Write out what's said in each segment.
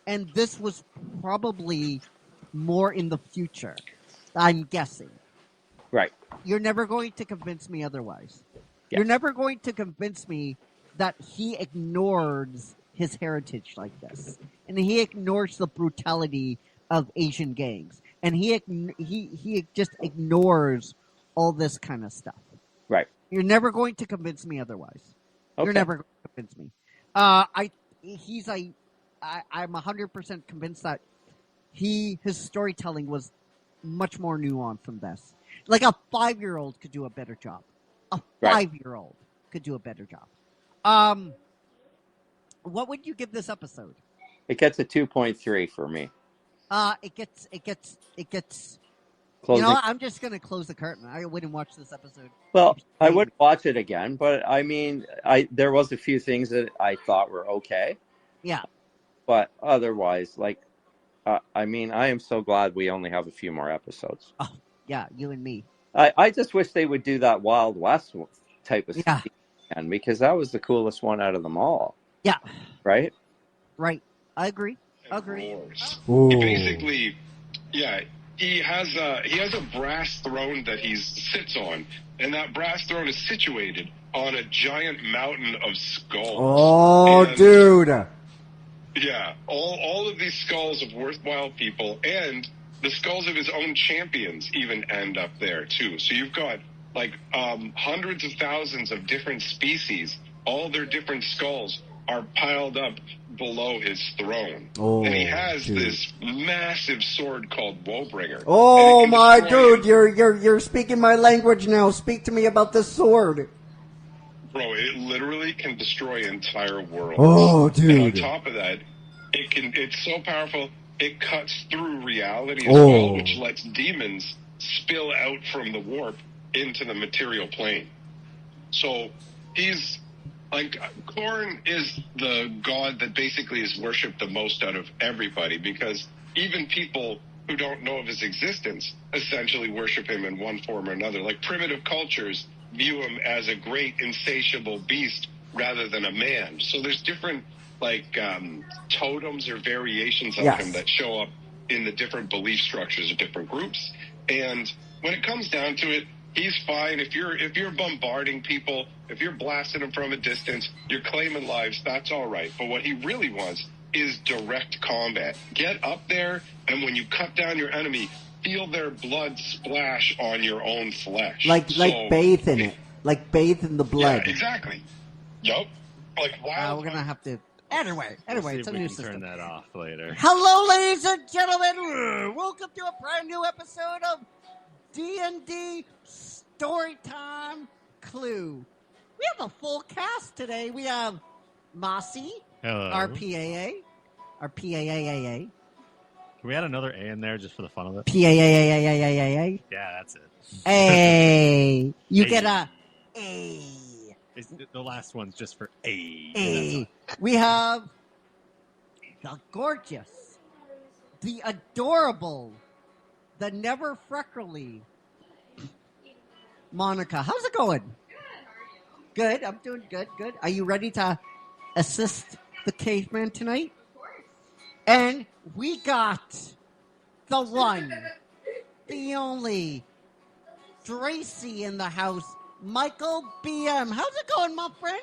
and this was probably more in the future. I'm guessing. Right. You're never going to convince me otherwise. Yeah. You're never going to convince me that he ignores his heritage like this, and he ignores the brutality of Asian gangs, and he just ignores all this kind of stuff. Right. You're never going to convince me otherwise. Okay. You're never going to convince me. I'm 100% convinced that his storytelling was much more nuanced than this. Like a 5-year-old could do a better job. A 5-year-old could do a better job. What would you give this episode? It gets a 2.3 for me. It gets. Closing. You know, I'm just gonna close the curtain. I wouldn't watch this episode. Well, I would watch it again, but I mean, there was a few things that I thought were okay. Yeah. But otherwise, like, I mean, I am so glad we only have a few more episodes. Oh, yeah, you and me. I just wish they would do that Wild West type of Yeah. thing, because that was the coolest one out of them all. Yeah. Right? Right. I agree. He basically, he has a brass throne that he sits on, and that brass throne is situated on a giant mountain of skulls. Oh, and, dude. Yeah, all of these skulls of worthwhile people, and the skulls of his own champions even end up there too. So you've got like hundreds of thousands of different species. All their different skulls are piled up below his throne. Oh, and he has dude. this massive sword called Woebringer. Oh my dude, you're speaking my language now. Speak to me about this sword. Bro, it literally can destroy entire worlds. Oh, dude. And on top of that, it's so powerful, it cuts through reality as well, which lets demons spill out from the warp into the material plane. So he's like, Korn is the god that basically is worshipped the most out of everybody, because even people who don't know of his existence essentially worship him in one form or another. Like primitive cultures view him as a great insatiable beast rather than a man. So there's different totems or variations of him that show up in the different belief structures of different groups. And when it comes down to it, he's fine. If you're bombarding people, if you're blasting them from a distance, you're claiming lives, that's all right. But what he really wants is direct combat. Get up there, and when you cut down your enemy, feel their blood splash on your own flesh. Like bathe in it. Like bathe in the blood. Yeah, exactly. Yup. Like wild. We're gonna have to. Anyway, we'll it's a new system. Turn that off later. Hello, ladies and gentlemen. Welcome to a brand new episode of D&D Storytime Clue. We have a full cast today. We have Mossy, Hello. our PAA. Can we add another A in there just for the fun of it? PAA. Yeah, that's it. A. You A. get a A. The last one's just for A. A. We have the gorgeous, the adorable, the never freckly Monica. How's it going? Good. I'm doing good. Are you ready to assist the caveman tonight? And we got the one, the only, Tracy in the house, Michael BM. How's it going, my friend?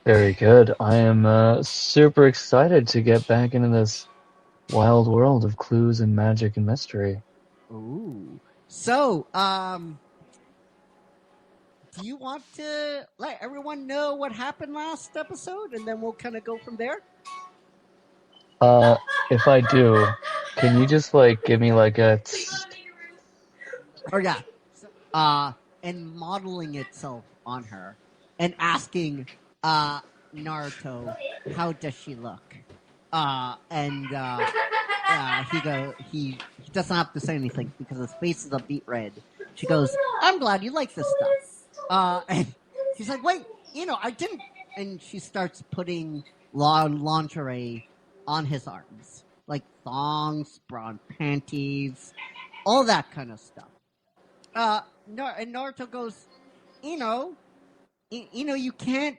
Very good. I am super excited to get back into this wild world of clues and magic and mystery. Ooh. So, do you want to let everyone know what happened last episode, and then we'll kind of go from there? If I do, can you just give me a... Oh, yeah. And modeling itself on her and asking Naruto, how does she look? He doesn't have to say anything because his face is a beet red. She goes, I'm glad you like this stuff. And she's like, wait, I didn't. And she starts putting lingerie on his arms, like thongs, brown panties, all that kind of stuff. And Naruto goes, you can't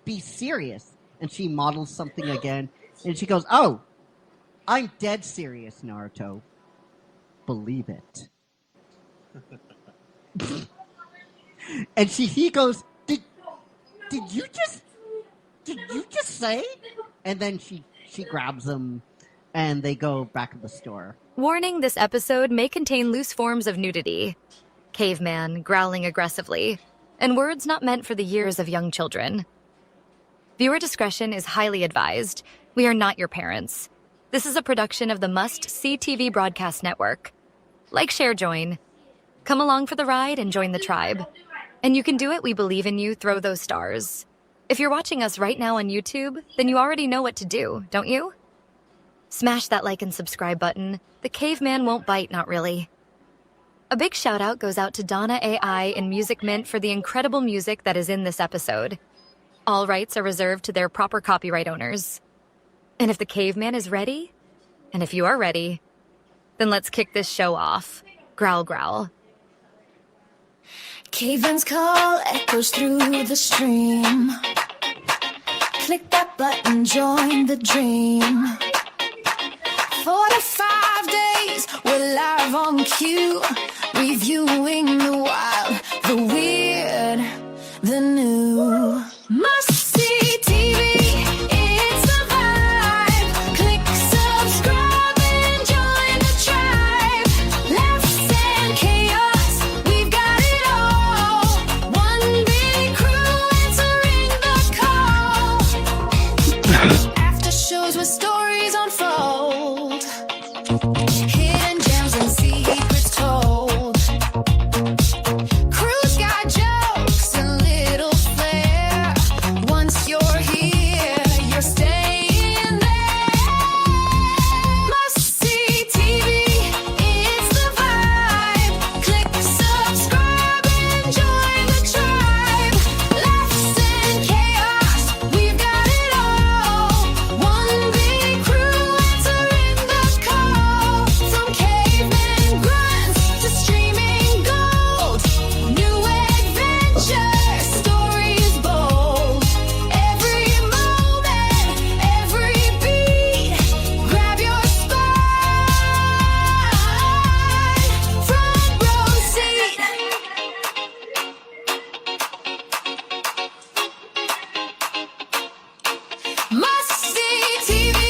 be serious. And she models something again. And she goes, "Oh, I'm dead serious, Naruto. Believe it." And he goes, "Did you just say?" And then she grabs him, and they go back to the store. Warning, this episode may contain loose forms of nudity. Caveman growling aggressively, and words not meant for the ears of young children. Viewer discretion is highly advised. We are not your parents. This is a production of the Must-See TV Broadcast Network. Like, share, join. Come along for the ride and join the tribe. And you can do it. We believe in you. Throw those stars. If you're watching us right now on YouTube, then you already know what to do, don't you? Smash that like and subscribe button. The caveman won't bite, not really. A big shout out goes out to Donna AI and Music Mint for the incredible music that is in this episode. All rights are reserved to their proper copyright owners. And if the caveman is ready, and if you are ready, then let's kick this show off. Growl, growl. Caveman's call echoes through the stream. Click that button, join the dream. 45 days, we're live on cue. Reviewing the wild, the weird, the new. Must see TV, it's a vibe. Click subscribe and join the tribe. Laughs and chaos, we've got it all. One big crew answering the call. After shows where stories unfold. Hidden gems and secrets told. Crew's got jokes and little flair. Once you're here, you're staying there. Must see TV, it's the vibe. Click subscribe and join the tribe. Laughs and chaos, we've got it all. One big crew answering the call. From caveman grunts to streaming gold. New adventure, stories bold. Every moment, every beat. Grab your spot. Front row seat. Must see TV,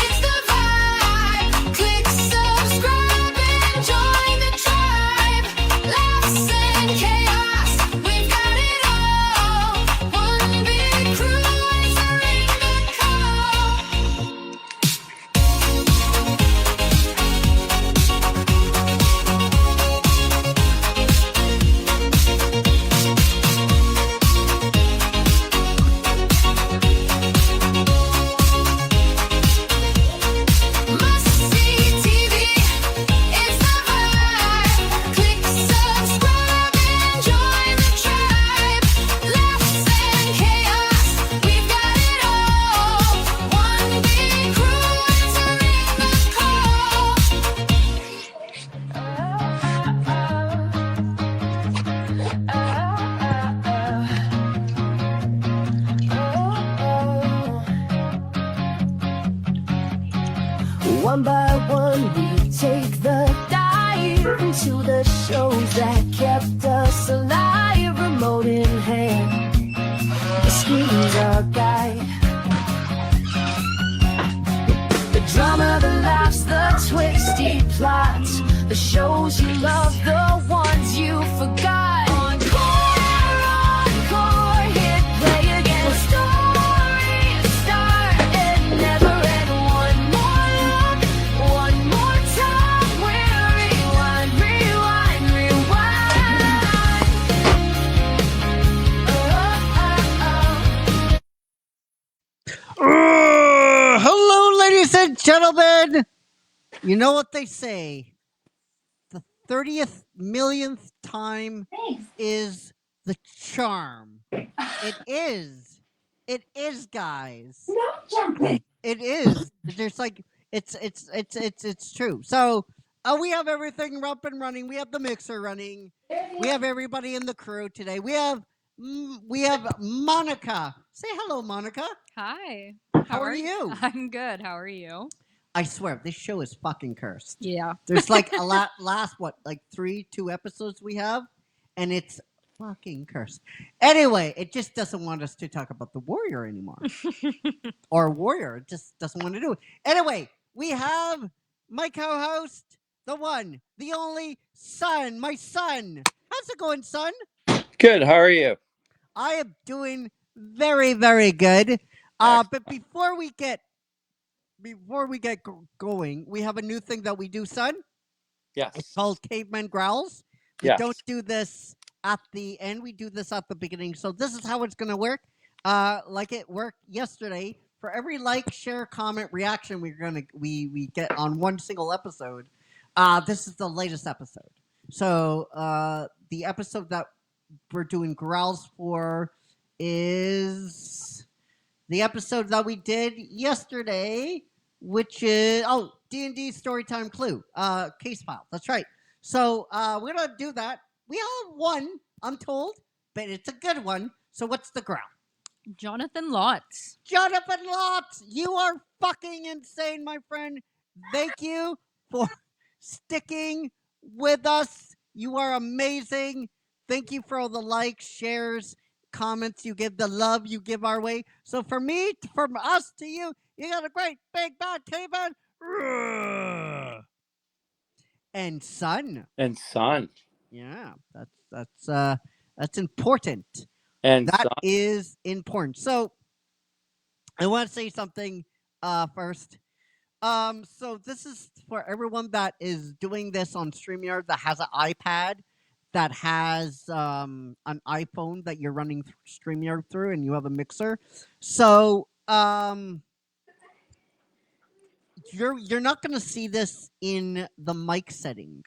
it's the vibe. Click subscribe and join the tribe. Laughs and chaos, we've got it all. One big crew answering the call. Must see TV, it's the vibe. Click subscribe and join the tribe. Laughs and chaos, we've got it all. One big crew answering the call. One by one, we take the dive into the shows that kept us alive. Remote in hand, the screen's our guide. The drama, the laughs, the twisty plots, the shows you love, the ones you forgot. Encore, hit play again. The stories start and never end. One more look, one more time. We'll rewind, rewind, rewind. Hello, ladies and gentlemen. You know what they say. The 30th millionth time is the charm. It is. It is, guys. It is. There's like it's true. So we have everything up and running. We have the mixer running. We have everybody in the crew today. We have Monica. Say hello, Monica. Hi. How are you? I'm good. How are you? I swear, this show is fucking cursed. Yeah. There's like a last, like 2 episodes we have, and it's fucking cursed. Anyway, it just doesn't want us to talk about the Warrior anymore. Or Warrior. It just doesn't want to do it. Anyway, we have my co-host, the one, the only son, my son. How's it going, son? Good. How are you? I am doing very, very good. But before we get going, we have a new thing that we do, son. Yes. It's called Caveman Growls. We Yes. don't do this at the end. We do this at the beginning. So this is how it's going to work. Like it worked yesterday. For every like, share, comment, reaction we get on one single episode, this is the latest episode. So the episode that we're doing growls for is the episode that we did yesterday, which is D&D Storytime Clue case file. That's right. So we're gonna do that. We have one, I'm told, but it's a good one. So what's the growl? Jonathan Lotz. Jonathan Lotz, you are fucking insane, my friend. Thank you for sticking with us. You are amazing. Thank you for all the likes, shares, comments you give, the love you give our way. So from us to you, you got a great big bad caveman. And son. And son. Yeah, that's important. And that son. is important. So I want to say something first. So this is for everyone that is doing this on StreamYard that has an iPad, that has an iPhone that you're running StreamYard through, and you have a mixer. So you're not going to see this in the mic setting.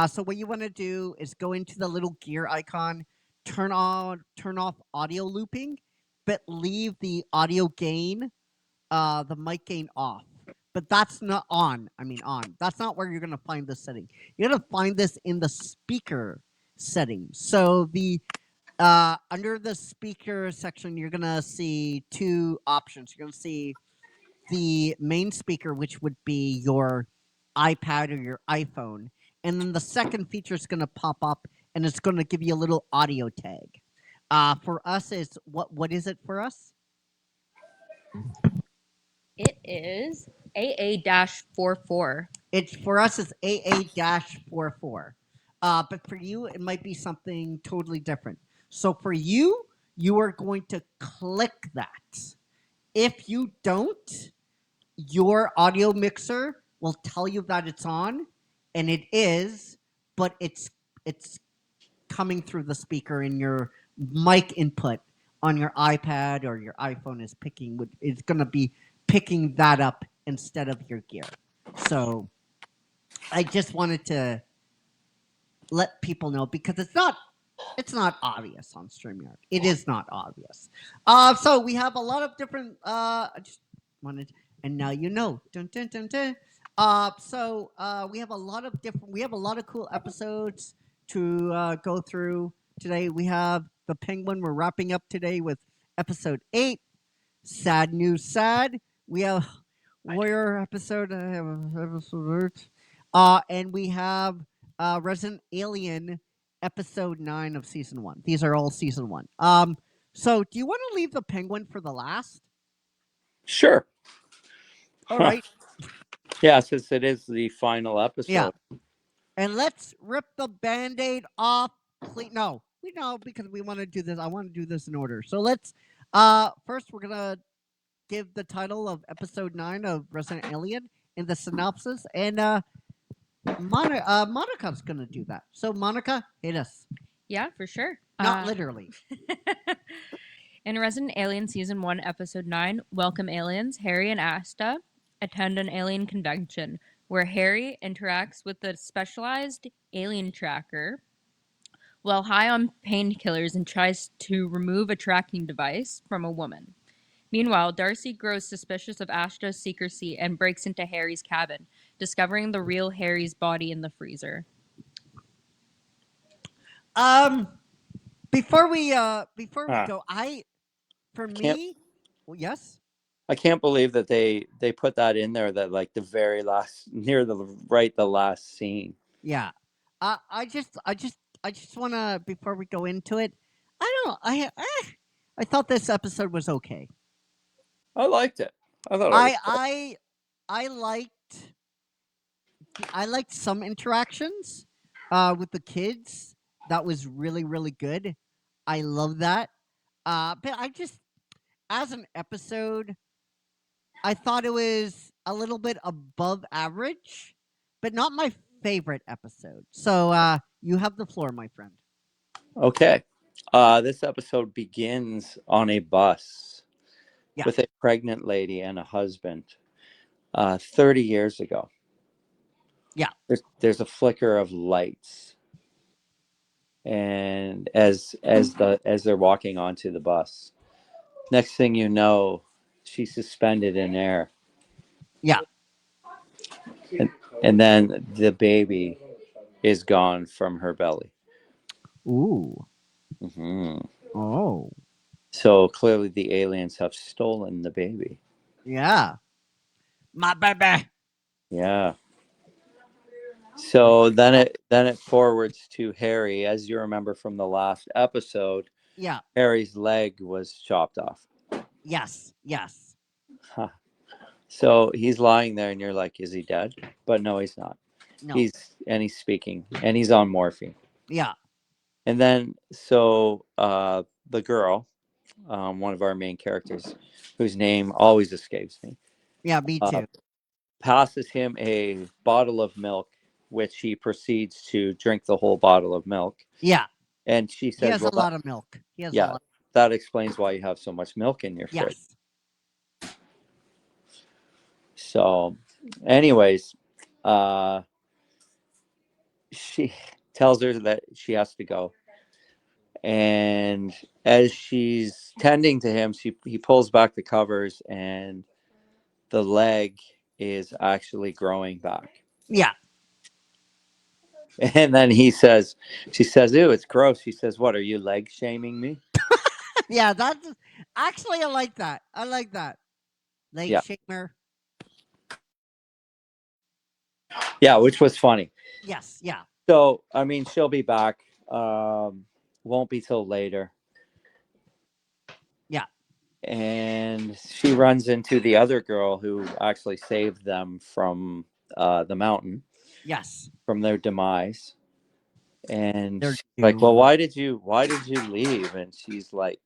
So what you want to do is go into the little gear icon, turn off audio looping, but leave the audio gain, the mic gain off. But that's not on. I mean on. That's not where you're going to find this setting. You're going to find this in the speaker settings. So the under the speaker section, you're going to see 2 options. You're going to see the main speaker, which would be your iPad or your iPhone. And then the second feature is going to pop up, and it's going to give you a little audio tag. For us, is what is it for us? It is AA-44. It's for us. It's AA-44. But for you, it might be something totally different. So for you, you are going to click that. If you don't, your audio mixer will tell you that it's on, and it is, but it's coming through the speaker, and your mic input on your iPad or your iPhone is going to be picking that up instead of your gear. So I just wanted to let people know, because it's not obvious on StreamYard. It is not obvious. So we have a lot of different I just wanted, and now you know. Dun, dun, dun, dun. So we have a lot of cool episodes to go through today. We have the Penguin. We're wrapping up today with episode 8. Sad news, sad. We have Warrior episode. I have episode 8. And we have Resident Alien episode 9 of season 1. These are all season 1. So do you want to leave the Penguin for the last? Sure. All right. Yeah, since it is the final episode. Yeah. And let's rip the Band-Aid off. No, because we want to do this. I want to do this in order. So let's, first we're going to give the title of episode 9 of Resident Alien in the synopsis. And Monica's going to do that. So Monica, hit us. Yeah, for sure. Not literally. In Resident Alien Season 1, Episode 9, Welcome Aliens, Harry and Asta attend an alien convention where Harry interacts with the specialized alien tracker while high on painkillers and tries to remove a tracking device from a woman. Meanwhile, Darcy grows suspicious of Asta's secrecy and breaks into Harry's cabin, discovering the real Harry's body in the freezer. Before we go, well, yes. I can't believe that they put that in there, that like the very last, near the last scene. Yeah. I just want to, before we go into it, I don't know. I thought this episode was okay. I liked it. I thought it was cool. I liked some interactions with the kids. That was really, really good. I love that. But I just, as an episode, I thought it was a little bit above average, but not my favorite episode. So you have the floor, my friend. Okay. This episode begins on a bus Yeah. with a pregnant lady and a husband 30 years ago. Yeah. There's a flicker of lights, and as they're walking onto the bus, next thing you know, she's suspended in air, Yeah. and then the baby is gone from her belly. Ooh. hmm Oh. So clearly, the aliens have stolen the baby. Yeah. My baby. Yeah. So then it forwards to Harry, as you remember from the last episode. Yeah. Harry's leg was chopped off. Yes. Yes. Huh. So he's lying there, and you're like, "Is he dead?" But no, he's not. No. He's speaking, and he's on morphine. Yeah. And then so the girl, one of our main characters, whose name always escapes me, Yeah. Me too. passes him a bottle of milk, which he proceeds to drink the whole bottle of milk. Yeah. And she He says, has a lot of milk. He has a yeah, lot. that explains why you have so much milk in your fridge. Yes. So, anyways, she tells her that she has to go. And as she's tending to him, he pulls back the covers, and the leg is actually growing back. Yeah. And then she says, "Ew, it's gross." He says, "What, are you leg shaming me?" Yeah. That's actually, I like that. I like that. Leg Yeah. shamer. Yeah, which was funny. Yes. Yeah. So, I mean, she'll be back. Won't be till later. Yeah. And she runs into the other girl who actually saved them from the mountain, Yes. from their demise. And They're she's like, doomed. "Well, why did you leave?" And she's like,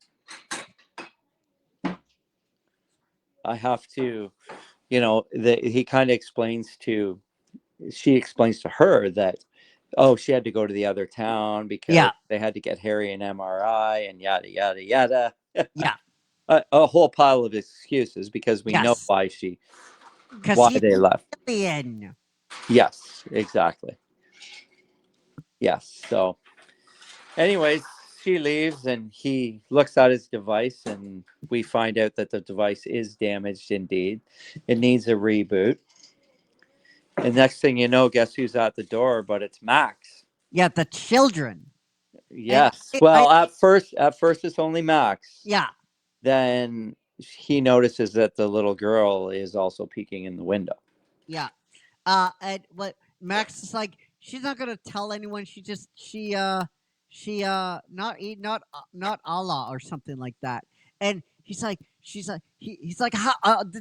"I have to," he kind of she explains to her that, oh, she had to go to the other town because Yeah. they had to get Harry an MRI and yada yada yada. Yeah. A whole pile of excuses, because we know Yes. why Because they left. alien. Yes, exactly. Yes. So, anyways, she leaves, and he looks at his device, and we find out that the device is damaged indeed. It needs a reboot. And next thing you know, guess who's at the door? But it's Max. Yeah. The children. Yes. And Well, at first it's only Max. Yeah. Then he notices that the little girl is also peeking in the window. Yeah. And what Max is like, she's not gonna tell anyone. Not Allah or something like that. And he's like, he's like,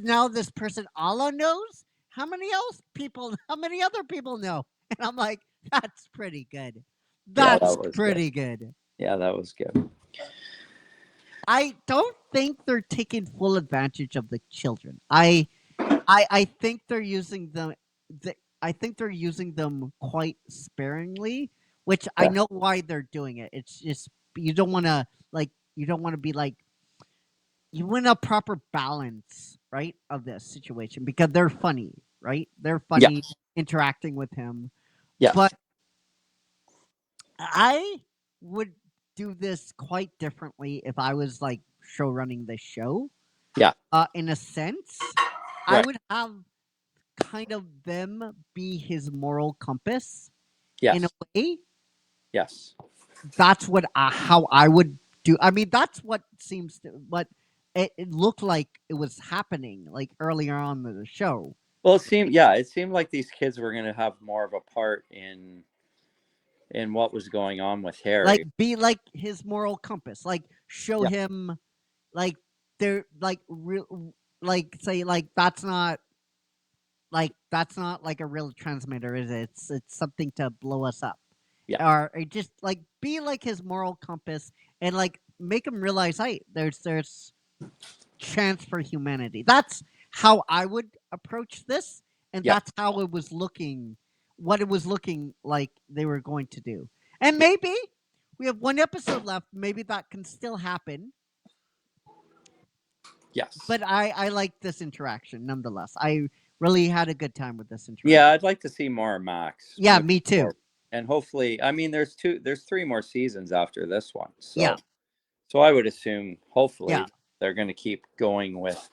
now this person Allah knows. How many other people know? And I'm like, that's pretty good. Yeah, that That's was pretty good. Yeah, that was good. I don't think they're taking full advantage of the children. I think they're using them. I think they're using them quite sparingly, which I Yeah. know why they're doing it. It's just you don't want to be like, you want a proper balance, right, of this situation, because they're funny, right? They're funny interacting with him. Yes. But I would do this quite differently if I was like show running the show. Yeah. In a sense, I Right. would have kind of them be his moral compass Yes. in a way. Yes. That's how I would do. I mean, that's what seems to. But it looked like it was happening like earlier on in the show. Well, it seemed like these kids were going to have more of a part in what was going on with Harry. Like be like his moral compass. Like show Yeah. him like they're like real like say like that's not like a real transmitter, is it? It's something to blow us up. Yeah. Or just like be like his moral compass and like make him realize, hey, there's chance for humanity. That's how I would approach this, and Yeah. that's how it was looking, what it was looking like they were going to do. And maybe we have one episode left. Maybe that can still happen. Yes. But I like this interaction nonetheless. I really had a good time with this interaction. Yeah, I'd like to see more of Max. Yeah, me too. Forward. And hopefully, I mean, there's 3 more seasons after this one. So, yeah. So I would assume, hopefully, Yeah. they're going to keep going with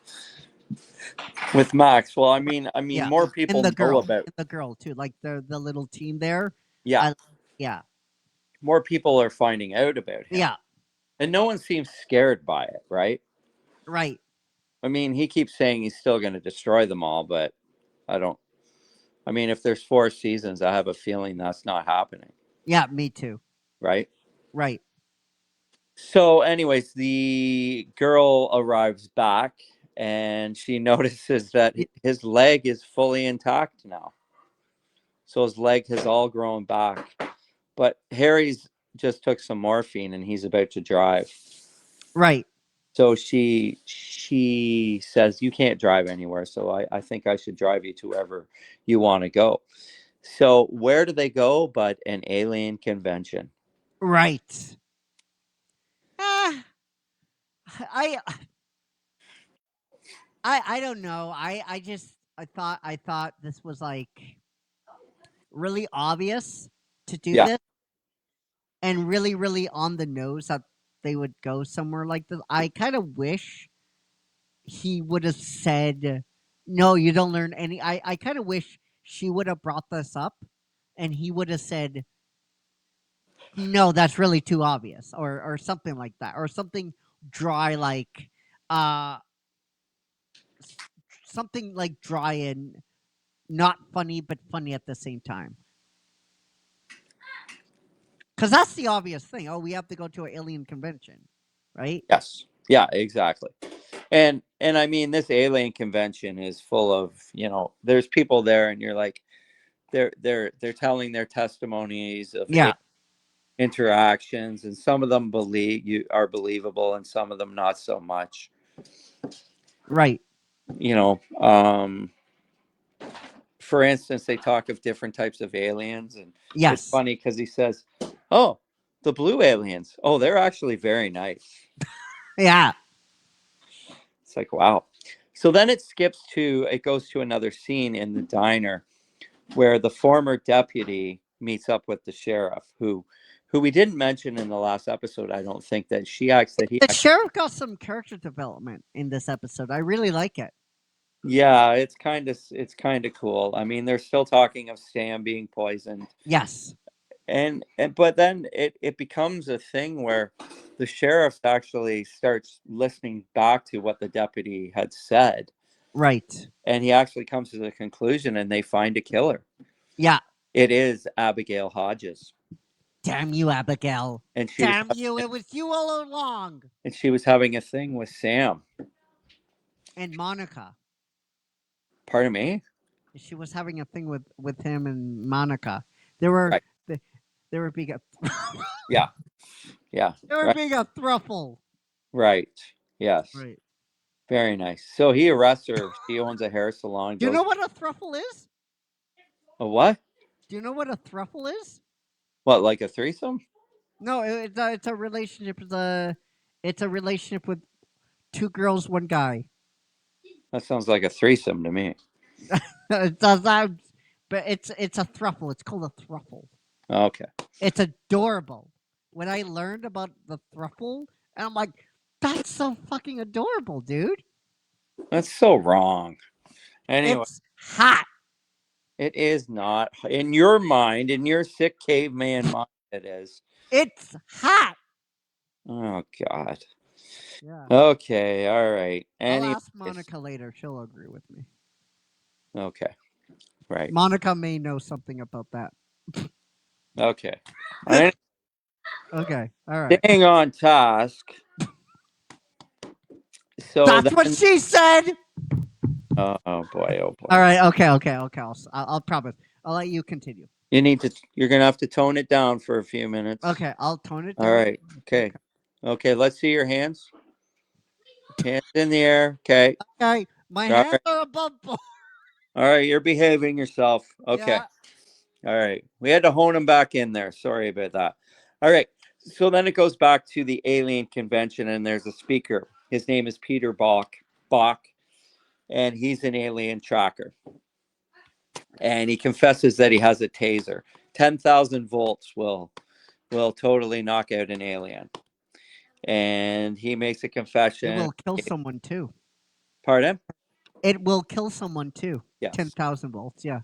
Max. Well, I mean, Yeah. more people and the girl, know about and the girl too, like the little team there. Yeah, yeah. More people are finding out about him. Yeah, and no one seems scared by it, right? Right. I mean, he keeps saying he's still going to destroy them all, but I don't. I mean, if there's 4 seasons, I have a feeling that's not happening. Yeah, me too. Right? Right. So, anyways, the girl arrives back and she notices that his leg is fully intact now. So his leg has all grown back. But Harry's just took some morphine and he's about to drive. Right. So she says, you can't drive anywhere. So I think I should drive you to wherever you want to go. So where do they go but an alien convention? Right. I don't know. I thought this was like really obvious to do this, and really, really on the nose that they would go somewhere like this. I kind of wish he would have said, "No, you don't learn any." I kind of wish she would have brought this up, and he would have said, "No, that's really too obvious," or something like that, or something dry like, something like dry and not funny, but funny at the same time. Because that's the obvious thing. Oh, we have to go to an alien convention, right? Yes. Yeah, exactly. And I mean, this alien convention is full of, there's people there, and you're like, they're telling their testimonies of interactions, and some of them are believable, and some of them not so much. Right. For instance, they talk of different types of aliens, and yes. It's funny because he says, "Oh, the blue aliens. Oh, they're actually very nice." Yeah. It's like, wow. So then it goes to another scene in the diner where the former deputy meets up with the sheriff, who we didn't mention in the last episode. I don't think that the sheriff got some character development in this episode. I really like it. Yeah, it's kind of cool. I mean, they're still talking of Sam being poisoned. Yes. But then it becomes a thing where the sheriff actually starts listening back to what the deputy had said. Right. And he actually comes to the conclusion, and they find a killer. Yeah. It is Abigail Hodges. Damn you, Abigail. And damn you, it was you all along. And she was having a thing with Sam. And Monica. Pardon me? She was having a thing with him and Monica. They were being a yeah. They were being a thruple. Right. Yes. Right. Very nice. So he arrests her. She owns a hair salon. Do you know what a thruple is? A what? Do you know what a thruple is? What, like a threesome? No, it's a relationship. It's a relationship with 2 girls, 1 guy. That sounds like a threesome to me. It does sound, but it's a thruple. It's called a thruple. Okay. It's adorable. When I learned about the thruple, and I'm like, that's so fucking adorable, dude. That's so wrong. Anyway, it's hot. It is not. In your mind, in your sick caveman mind, it is. It's hot. Oh, God. Yeah. Okay, all right. I'll Anyways, ask Monica later. She'll agree with me. okay, right. Monica may know something about that. Okay. And Okay. All right. staying on task. So That's what then, she said. oh boy, oh boy. All right. Okay. I'll promise. I'll let you continue. You're gonna have to tone it down for a few minutes. Okay. I'll tone it down. All right. Okay. Okay. Let's see your hands. Hands in the air. Okay. Okay. My All hands right. are above board. All right. You're behaving yourself. Okay. Yeah. All right. We had to hone them back in there. Sorry about that. All right. So then it goes back to the alien convention, and there's a speaker. His name is Peter Bach, and he's an alien tracker. And he confesses that he has a taser. 10,000 volts will totally knock out an alien. And he makes a confession. It will kill someone too. Pardon? It will kill someone too. Yes. 10,000 volts. Yeah.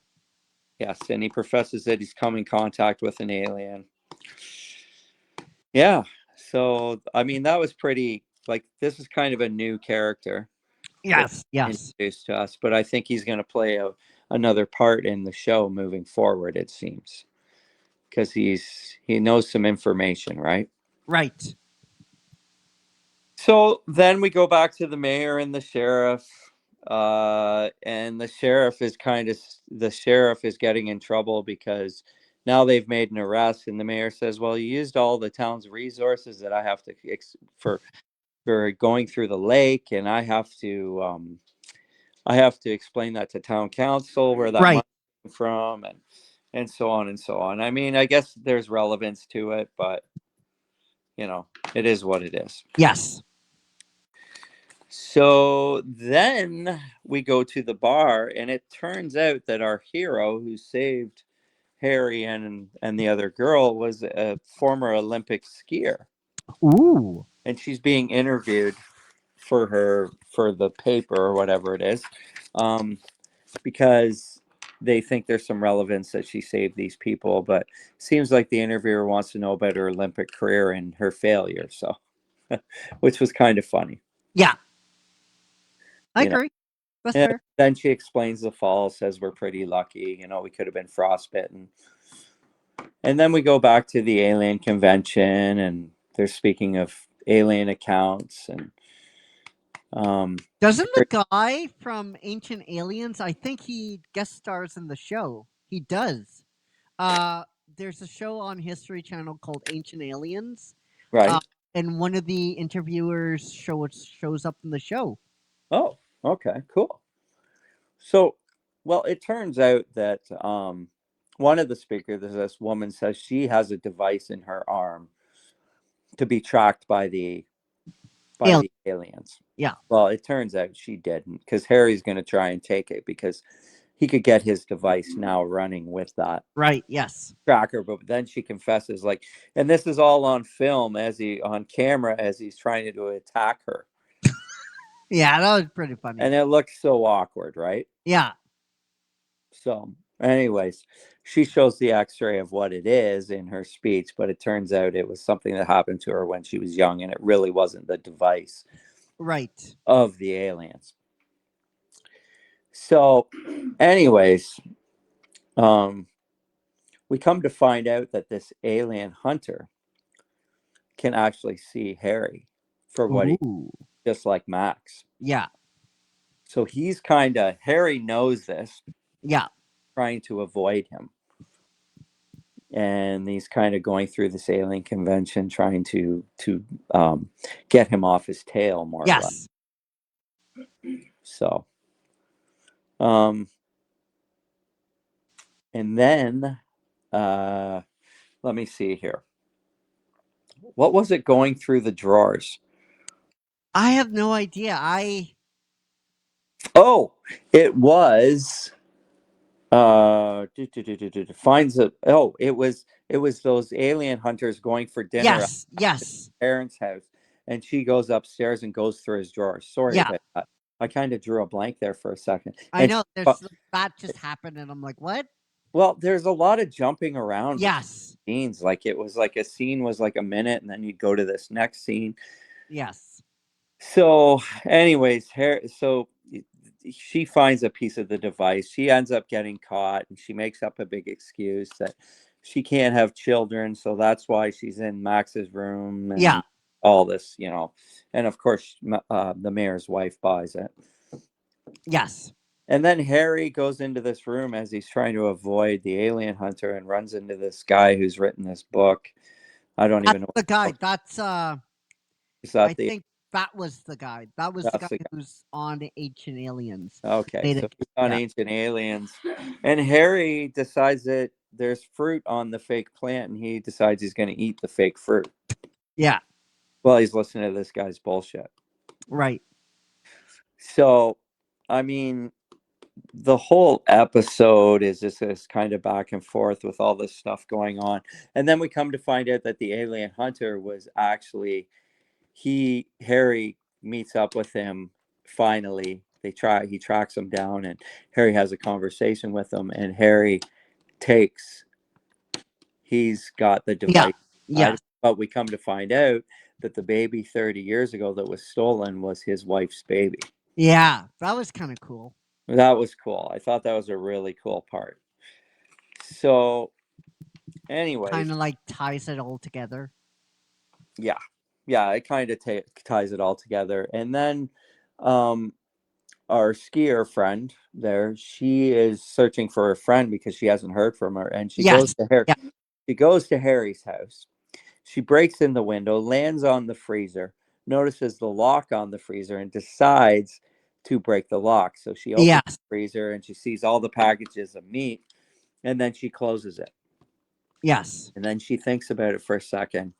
Yes, and he professes that he's come in contact with an alien. Yeah. So, I mean, that was pretty, like, this is kind of a new character. Yes. Yes. Introduced to us, but I think he's going to play another part in the show moving forward, it seems. Because he knows some information, right? Right. So then we go back to the mayor and the sheriff. And the sheriff is getting in trouble because now they've made an arrest, and the mayor says, well, you used all the town's resources that I have to for going through the lake, and I have to explain that to town council where that money came from, and so on and so on. I mean, I guess there's relevance to it, but it is what it is. Yes. So then we go to the bar, and it turns out that our hero who saved Harry and the other girl was a former Olympic skier. Ooh. And she's being interviewed for the paper or whatever it is, because they think there's some relevance that she saved these people, but seems like the interviewer wants to know about her Olympic career and her failure. So, which was kind of funny. Yeah. I agree. That's fair. Then she explains the fall, says we're pretty lucky. We could have been frostbitten. And then we go back to the alien convention, and they're speaking of alien accounts. And doesn't the guy from Ancient Aliens? I think he guest stars in the show. He does. There's a show on History Channel called Ancient Aliens. Right. And one of the interviewers shows up in the show. Oh, okay, cool. So, well, it turns out that one of the speakers, this woman, says she has a device in her arm to be tracked by the aliens. Yeah. Well, it turns out she didn't, because Harry's going to try and take it because he could get his device now running with that. Right. Yes. Tracker, but then she confesses, and this is all on film on camera as he's trying to attack her. Yeah, that was pretty funny. And it looks so awkward, right? Yeah. So, anyways, she shows the x-ray of what it is in her speech, but it turns out it was something that happened to her when she was young, and it really wasn't the device of the aliens. So, anyways, we come to find out that this alien hunter can actually see Harry for what he, just like Max. Yeah. So he's Harry knows this. Yeah. Trying to avoid him. And he's kind of going through this alien convention, trying to get him off his tail, more or less. So, and then, let me see here. What was it going through the drawers? I have no idea. It was. Finds a. Oh, it was those alien hunters going for dinner. Yes. At his parents' house, and she goes upstairs and goes through his drawers. Sorry about that. I kind of drew a blank there for a second. I know that just happened, and I'm like, what? Well, there's a lot of jumping around. Yes. Scenes, like it was like a scene was like a minute, and then you'd go to this next scene. Yes. So, anyways, so she finds a piece of the device. She ends up getting caught, and she makes up a big excuse that she can't have children, so that's why she's in Max's room and Yeah. all this, And of course, the mayor's wife buys it. Yes. And then Harry goes into this room as he's trying to avoid the alien hunter and runs into this guy who's written this book. I don't even know the guy. That's is that I think that was the guy. That was the guy who's on Ancient Aliens. Okay, so he's on Ancient Aliens. And Harry decides that there's fruit on the fake plant, and he decides he's going to eat the fake fruit. Yeah. Well, he's listening to this guy's bullshit. Right. So, I mean, the whole episode is just this kind of back and forth with all this stuff going on. And then we come to find out that the alien hunter was actually, Harry meets up with him finally. He tracks him down, and Harry has a conversation with him, and Harry he's got the device. Yeah. But we come to find out that the baby 30 years ago that was stolen was his wife's baby. Yeah, that was kind of cool. That was cool. I thought that was a really cool part. So, anyway, kind of like ties it all together. Yeah, it kind of ties it all together. And then, our skier friend there, she is searching for her friend because she hasn't heard from her, and she goes to Harry. Yeah. She goes to Harry's house. She breaks in the window, lands on the freezer, notices the lock on the freezer, and decides to break the lock. So she opens the freezer and she sees all the packages of meat, and then she closes it. Yes. And then she thinks about it for a second,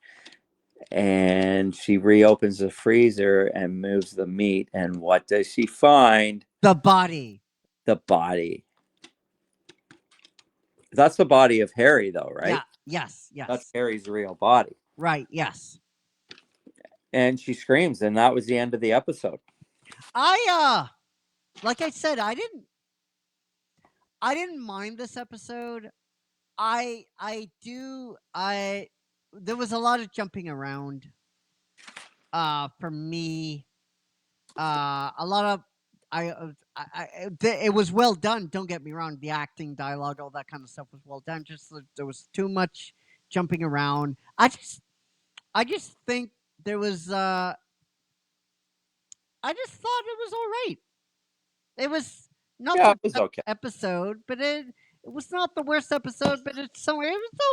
and she reopens the freezer and moves the meat. And what does she find? The body. The body. That's the body of Harry, though, right? Yeah. Yes. That's Harry's real body. Right. Yes. And she screams, and that was the end of the episode. Like I said, I didn't mind this episode. There was a lot of jumping around. For me, a lot of it was well done. Don't get me wrong. The acting, dialogue, all that kind of stuff was well done. Just there was too much jumping around. I just think there was. I just thought it was all right. It was not it was okay episode, but it was not the worst episode. But it was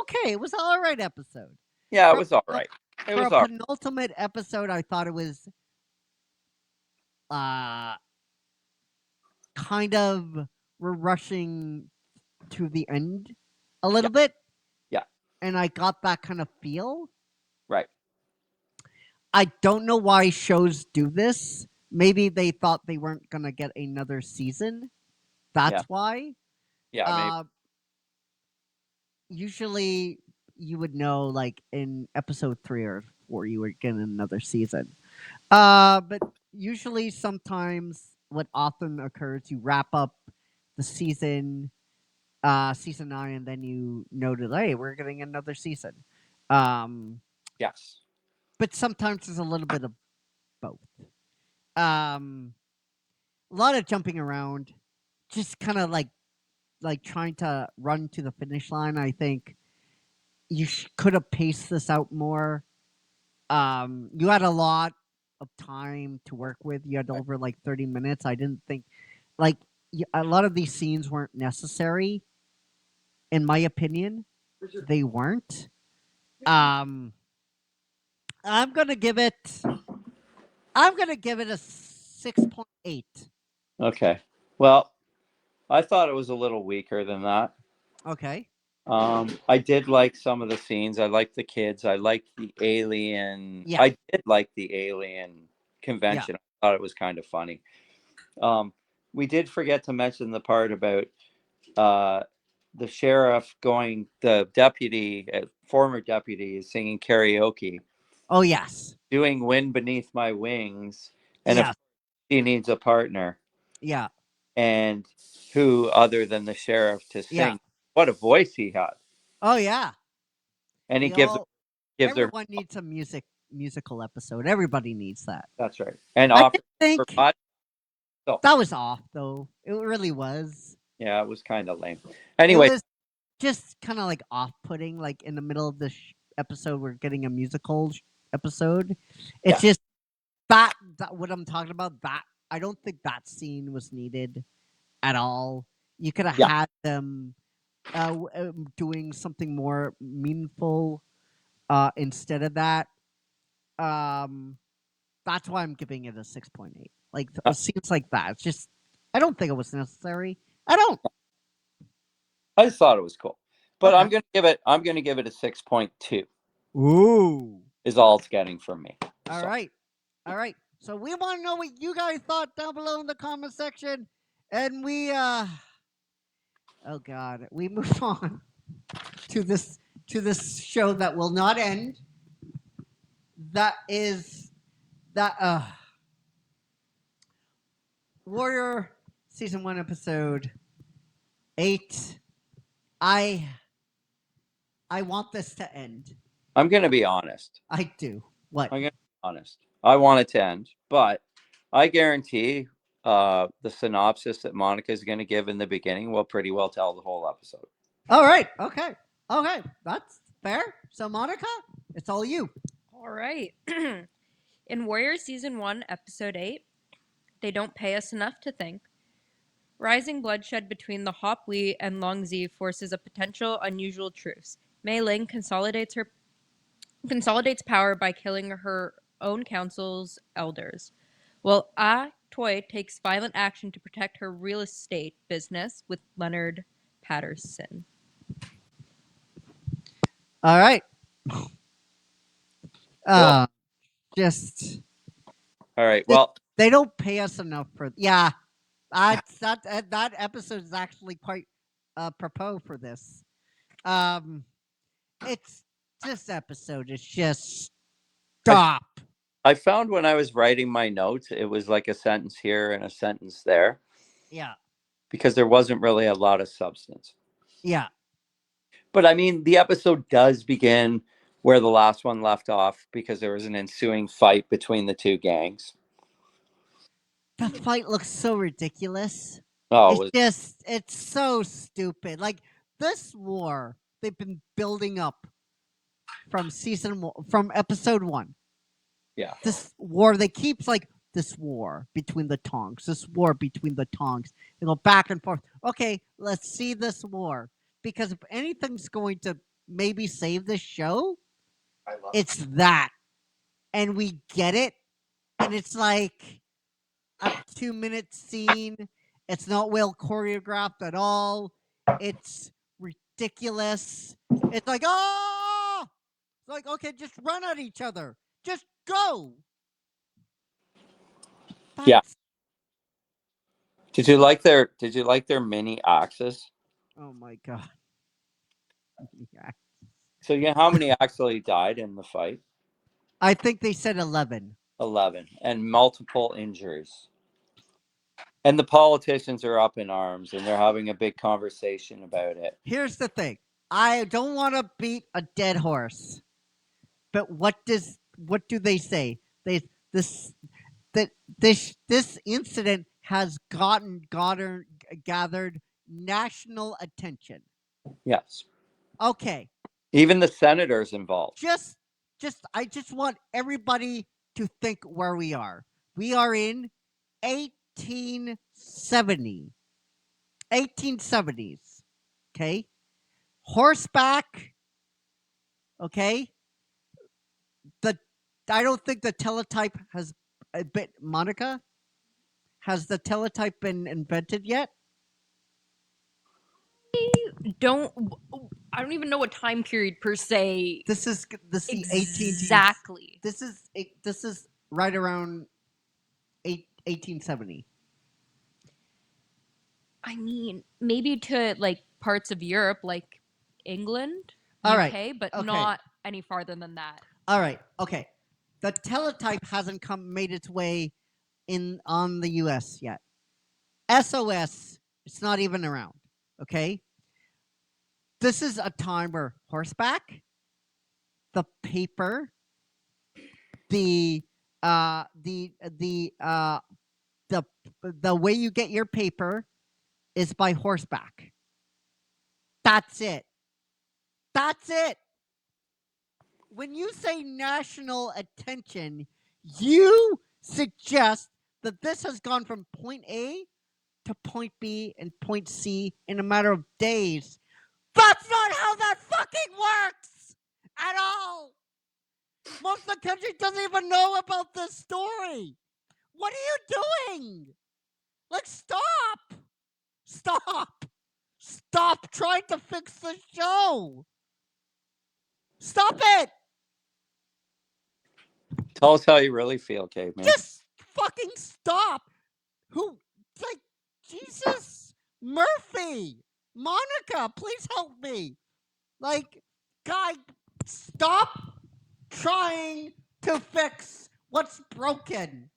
okay. It was an all right episode. Yeah, it was all right. It was a penultimate episode. I thought it was kind of we're rushing to the end a little bit. Yeah. And I got that kind of feel. Right. I don't know why shows do this. Maybe they thought they weren't going to get another season. That's why. Yeah. Usually you would know, like in episode 3 or 4, you were getting another season. But usually sometimes what often occurs, you wrap up the season 9, and then you noted, hey, we're getting another season. Yes. But sometimes there's a little bit of both. A lot of jumping around, just kind of like trying to run to the finish line. I think you could have paced this out more. You had a lot of time to work with. You had over like 30 minutes. I didn't think a lot of these scenes weren't necessary. In my opinion, they weren't. I'm gonna give it a 6.8. Okay. Well, I thought it was a little weaker than that. Okay. I did like some of the scenes. I liked the kids. I liked the alien. Yeah. I did like the alien convention. I thought it was kind of funny. We did forget to mention the part about the sheriff the deputy, former deputy, is singing karaoke. Oh, yes. Doing Wind Beneath My Wings. And if he needs a partner. Yeah. And who other than the sheriff to sing? Yeah. What a voice he had. Oh, yeah. And he everyone needs some music musical episode. Everybody needs that. That's right. And I offer think for body. So that was off, though. It really was. yeah, it was kind of lame. It Anyway, was just kind of like off-putting. Like in the middle of the episode, we're getting a musical episode. It's just that what I'm talking about. That I don't think that scene was needed at all. You could have had them doing something more meaningful instead of that. That's why I'm giving it a 6.8. Like scenes like that. It's just I don't think it was necessary. I don't. I just thought it was cool. But Okay. I'm gonna give it a 6.2. Ooh. Is all it's getting from me. All right. All right. So we want to know what you guys thought down below in the comment section. And we oh god, we move on to this show that will not end. That is that Warrior season 1 episode 8. I want this to end. I'm gonna be honest. I do. What? I'm gonna be honest. I want it to end, but I guarantee the synopsis that Monica is going to give in the beginning will pretty well tell the whole episode. All right. Okay. That's fair. So, Monica, it's all you. All right. In Warrior Season 1, Episode 8, They Don't Pay Us Enough to Think, rising bloodshed between the Hop Wee and Long Zi forces a potential unusual truce. Mei Ling consolidates power by killing her own council's elders, while Ah Toy takes violent action to protect her real estate business with Leonard Patterson. All right. Just. All right. Well, they don't pay us enough for. Yeah, that episode is actually quite apropos for this. It's this episode is just stop. I found when I was writing my notes, it was like a sentence here and a sentence there. Yeah. Because there wasn't really a lot of substance. Yeah. But I mean, the episode does begin where the last one left off because there was an ensuing fight between the two gangs. The fight looks so ridiculous. Oh, it's so stupid. Like this war, they've been building up from episode 1. Yeah. This war, they keep like this war between the Tongs. They go back and forth. Okay, let's see this war. Because if anything's going to maybe save this show, it's that. And we get it. And it's like a 2-minute scene. It's not well choreographed at all. It's ridiculous. It's like, oh! It's like, okay, just run at each other. Just go. Yeah. Did you like their mini axes? Oh my god. Yeah. So you know how many actually died in the fight? I think they said 11. 11 and multiple injuries. And the politicians are up in arms and they're having a big conversation about it. Here's the thing. I don't want to beat a dead horse. But what do they say? This incident has gathered national attention. Yes. Okay. Even the senators involved. I just want everybody to think where we are. We are in 1870. 1870s. Okay? Horseback. Okay? I don't think the teletype has Monica, has the teletype been invented yet? I don't even know what time period per se. This is 18 exactly. This is right around 1870. I mean, maybe to like parts of Europe, like England, All UK, right. but not any farther than that. All right. Okay. The teletype hasn't made its way on the US yet. SOS, it's not even around. Okay. This is a time where horseback, the paper, the the way you get your paper is by horseback. That's it. That's it. When you say national attention, you suggest that this has gone from point A to point B and point C in a matter of days. That's not how that fucking works at all. Most of the country doesn't even know about this story. What are you doing? Like, stop. Stop. Stop trying to fix the show. Stop it. Tell us how you really feel, Caveman. Just fucking stop. Who? Like, Jesus. Murphy. Monica, please help me. Like, guy, stop trying to fix what's broken.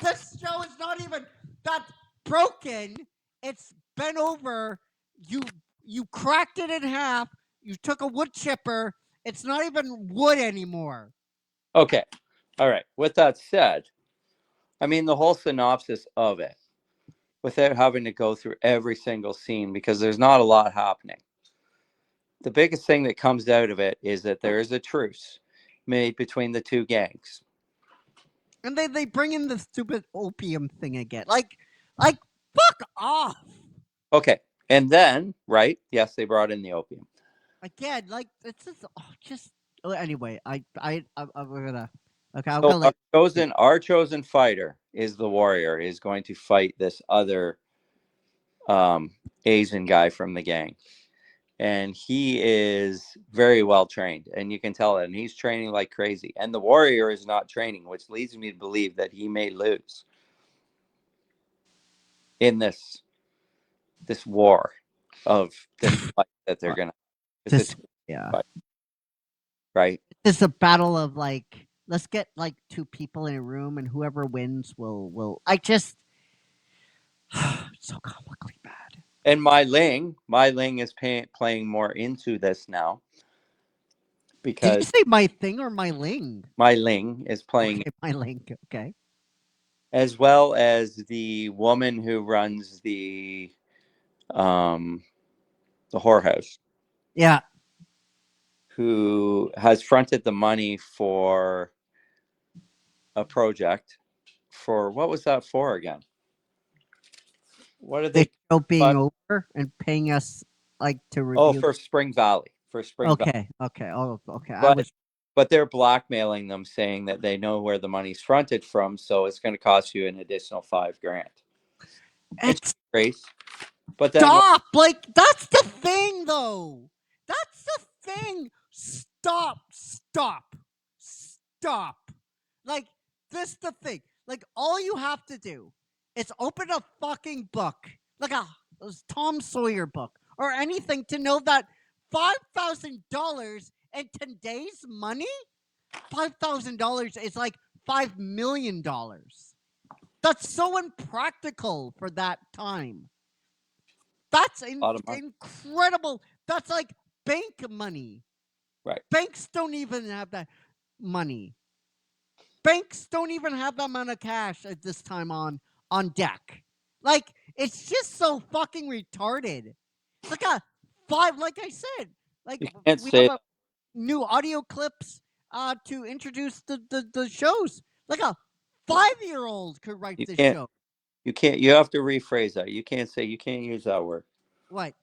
This show is not even that broken. It's bent over. You cracked it in half. You took a wood chipper. It's not even wood anymore. Okay. All right. With that said, I mean, the whole synopsis of it, without having to go through every single scene, because there's not a lot happening. The biggest thing that comes out of it is that there is a truce made between the two gangs. And they bring in the stupid opium thing again. Like fuck off. Okay. And then, right? Yes, they brought in the opium. Again, like, it's just anyway, I'm gonna okay, I'm So gonna let our chosen fighter is the warrior, is going to fight this other Asian guy from the gang. And he is very well trained, and you can tell it. And he's training like crazy. And the warrior is not training, which leads me to believe that he may lose in this war of this fight that they're gonna. yeah. Right. It's a battle of, like, let's get like two people in a room, and whoever wins will. I just it's so comically bad. And my Ling is playing more into this now. Because did you say my thing or my Ling? My Ling is playing. Okay, my Ling. Okay. As well as the woman who runs the whorehouse. Yeah. Who has fronted the money for a project for, what was that for again? What are they? The show being over and paying us like to review. Oh, for Spring Valley. Okay. Oh, okay. But they're blackmailing them, saying that they know where the money's fronted from, so it's going to cost you an additional $5,000. It's great. But then stop! Like, that's the thing, though. That's the thing. Stop. Like, this the thing. Like, all you have to do is open a fucking book, like a Tom Sawyer book or anything, to know that $5,000 in today's money, $5,000 is like $5 million. That's so impractical for that time. That's incredible. That's like bank money. Right. Banks don't even have that money. Banks don't even have that amount of cash at this time on deck. Like, it's just so fucking retarded. Like like I said, like, we have new audio clips to introduce the shows. Like, a 5-year-old could write this show. You can't. You have to rephrase that. You can't use that word. What?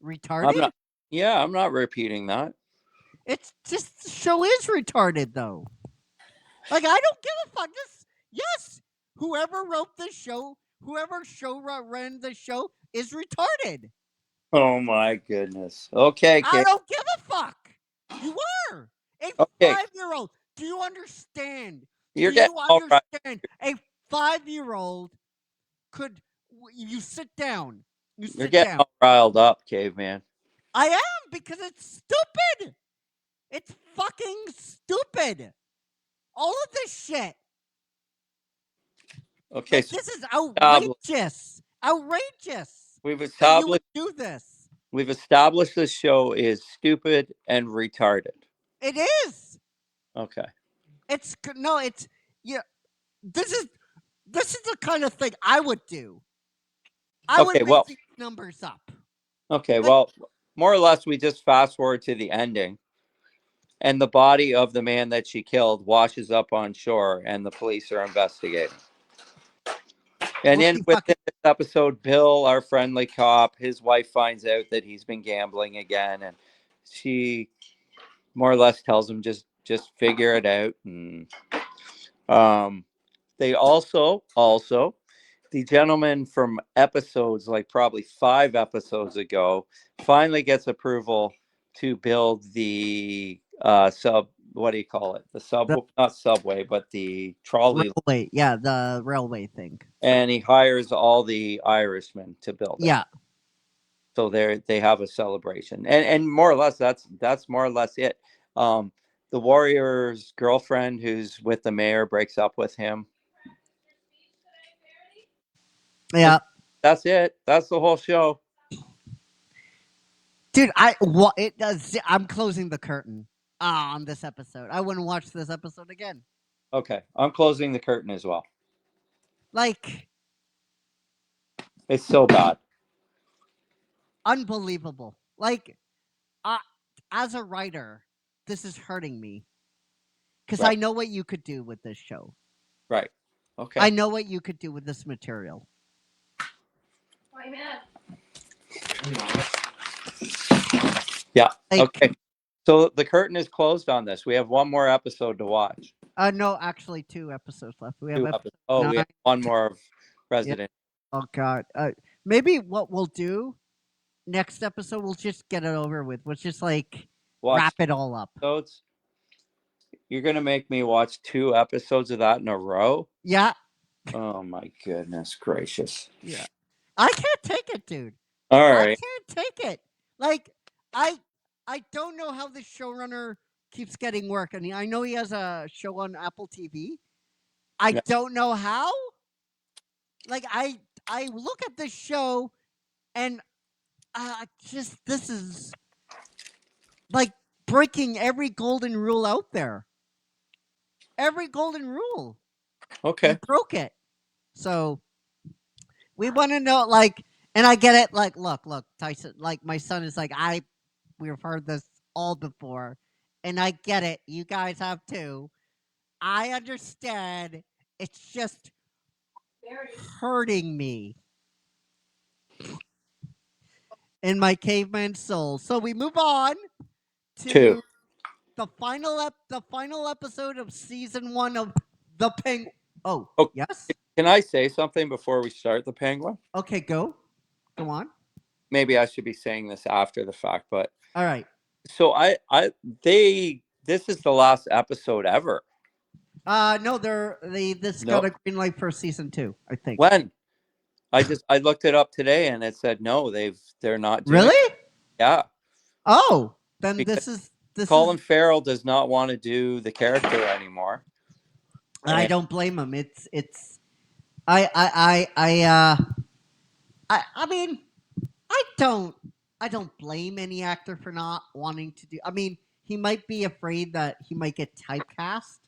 Retarded? I'm not repeating that. It's just, the show is retarded, though. Like, I don't give a fuck. Yes, whoever wrote this show, whoever ran the show is retarded. Oh my goodness. Okay, I don't give a fuck. You are a 5-year-old. Do you understand? Do you understand? A 5-year-old could. You sit down. You're getting all riled up, Caveman. I am, because it's stupid. It's fucking stupid. All of this shit. Okay, like, this is outrageous. Outrageous. We've established you would do this. We've established this show is stupid and retarded. It is. Okay. It's no, it's yeah. This is the kind of thing I would do. I Okay, would make well, these numbers up. okay, Like, well, more or less, we just fast forward to the ending, and the body of the man that she killed washes up on shore, and the police are investigating. And well, in she within fucking this episode, Bill, our friendly cop, his wife finds out that he's been gambling again, and she more or less tells him just figure it out. And they also the gentleman from episodes like probably 5 episodes ago finally gets approval to build the sub, what do you call it, the sub, the not subway but the trolley, railway, yeah, the railway thing. and he hires all the Irishmen to build it. Yeah, So they have a celebration, and more or less that's more or less it. The Warrior's girlfriend, who's with the mayor, breaks up with him. yeah, That's it. That's the whole show. dude. It does. I'm closing the curtain on this episode. I wouldn't watch this episode again. Okay, I'm closing the curtain as well. Like, It's so bad. unbelievable. Like, as a writer, this is hurting me because Right. I know what you could do with this show. Right. Okay. I know what you could do with this material. Why mad? Yeah. Like, Okay. So the curtain is closed on this. We have one more episode to watch. no, actually, 2 episodes left. We have Two episode episodes. Oh, 9. we have one more of Resident. Oh God. Maybe what we'll do next episode, we'll just get it over with. We'll just like Watch wrap it all up. episodes. You're gonna make me watch 2 episodes of that in a row? Yeah. Oh my goodness gracious. Yeah. I can't take it, dude. All I right. can't take it. Like, I don't know how the showrunner keeps getting work. I mean, I know he has a show on Apple TV. I Yeah. don't know how. Like, I look at this show and just this is like breaking every golden rule out there. Every golden rule. Okay. He broke it. So we want to know, like, and I get it. Like, look, Tyson. Like, my son is like, we've heard this all before, and I get it. You guys have too. I understand. It's just hurting me in my caveman soul. So we move on to 2. the final episode of season 1 of the Penguin. Oh, Okay. yes. Can I say something before we start the Penguin? Okay, go on. Maybe I should be saying this after the fact, but All right. so this is the last episode ever. No, this No. got a green light for season 2, I think. When? I looked it up today and it said no, they're not doing Really? it. Yeah. Oh, then Because this Colin is. Farrell does not want to do the character anymore. I And- don't blame him. It's. I mean, I don't blame any actor for not wanting to do. I mean, he might be afraid that he might get typecast.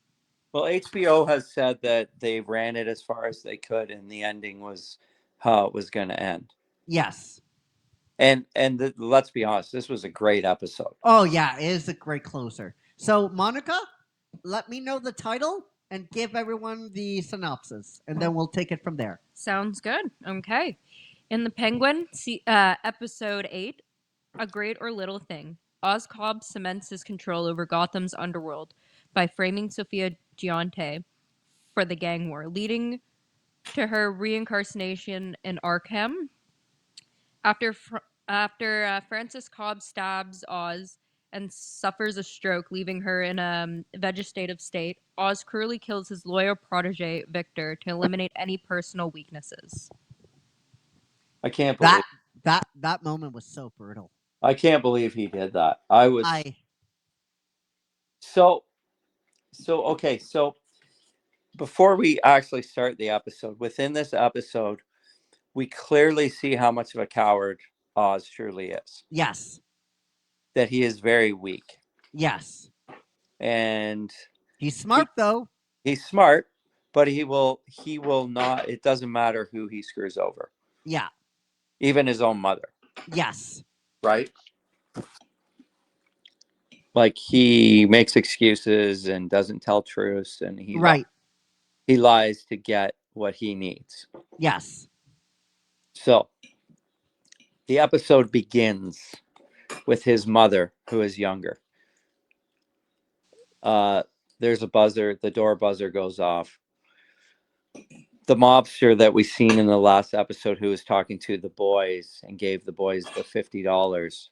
Well, HBO has said that they ran it as far as they could, and the ending was how it was going to end. Yes. And let's be honest, this was a great episode. Oh yeah, it is a great closer. So Monica, let me know the title and give everyone the synopsis, and then we'll take it from there. Sounds good. Okay. In The Penguin, episode 8, A Great or Little Thing, Oz Cobb cements his control over Gotham's underworld by framing Sophia Giante for the gang war, leading to her reincarnation in Arkham. After Francis Cobb stabs Oz and suffers a stroke, leaving her in a vegetative state, Oz cruelly kills his loyal protege, Victor, to eliminate any personal weaknesses. I can't believe That moment was so brutal. I can't believe he did that. So okay, so before we actually start the episode, within this episode, we clearly see how much of a coward Oz truly is. Yes. That he is very weak. Yes. And He's smart though. He's smart, but he will not. It doesn't matter who he screws over, Yeah. even his own mother. Yes. Right. Like he makes excuses and doesn't tell truths, and he lies to get what he needs. Yes. So the episode begins with his mother, who is younger. There's a buzzer. The door buzzer goes off. The mobster that we seen in the last episode, who was talking to the boys and gave the boys the $50,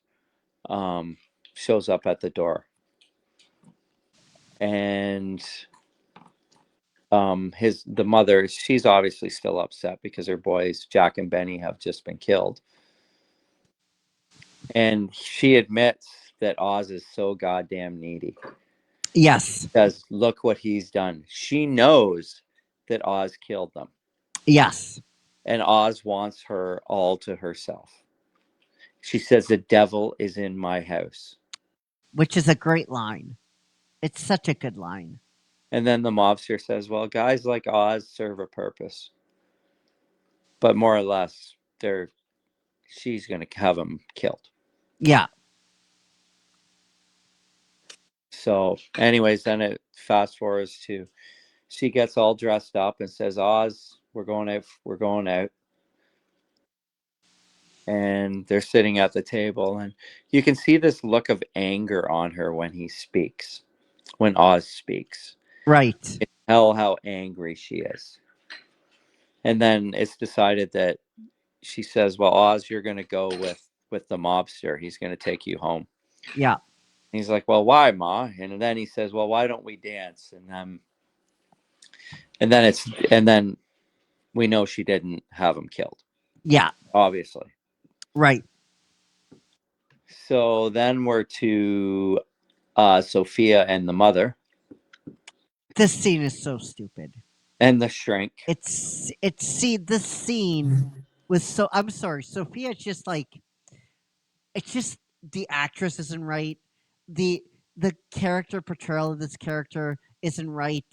shows up at the door. And the mother, she's obviously still upset because her boys, Jack and Benny, have just been killed. And she admits that Oz is so goddamn needy. Yes. Because look what he's done. She knows that Oz killed them. Yes. And Oz wants her all to herself. She says, the devil is in my house. Which is a great line. It's such a good line. And then the mobster says, well, guys like Oz serve a purpose. But more or less, she's going to have him killed. Yeah. So anyways, then it fast forwards to, she gets all dressed up and says, Oz, we're going out. And they're sitting at the table, and you can see this look of anger on her when Oz speaks. Right. You can tell how angry she is. And then it's decided that she says, well, Oz, you're going to go with the mobster. He's going to take you home. Yeah. And he's like, well, why, Ma? And then he says, well, why don't we dance? And then we know she didn't have him killed. Yeah. Obviously. Right. So then we're to Sophia and the mother. This scene is so stupid. And the shrink. This scene was so. I'm sorry, Sophia's just like. It's just the actress isn't right. The character portrayal of this character isn't right.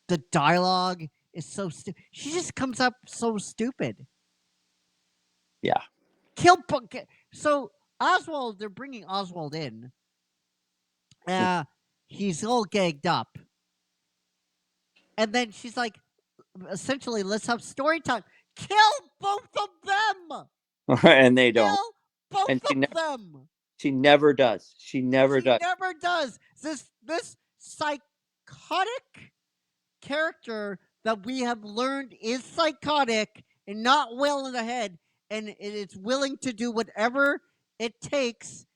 The dialogue is so stupid. She just comes up so stupid. Yeah. So Oswald, they're bringing Oswald in. He's all gagged up. And then she's like, essentially, let's have story time. Kill both of them! And they don't. Kill both of them! She never does. She never does. This psychotic character that we have learned is psychotic and not well in the head, and it is willing to do whatever it takes,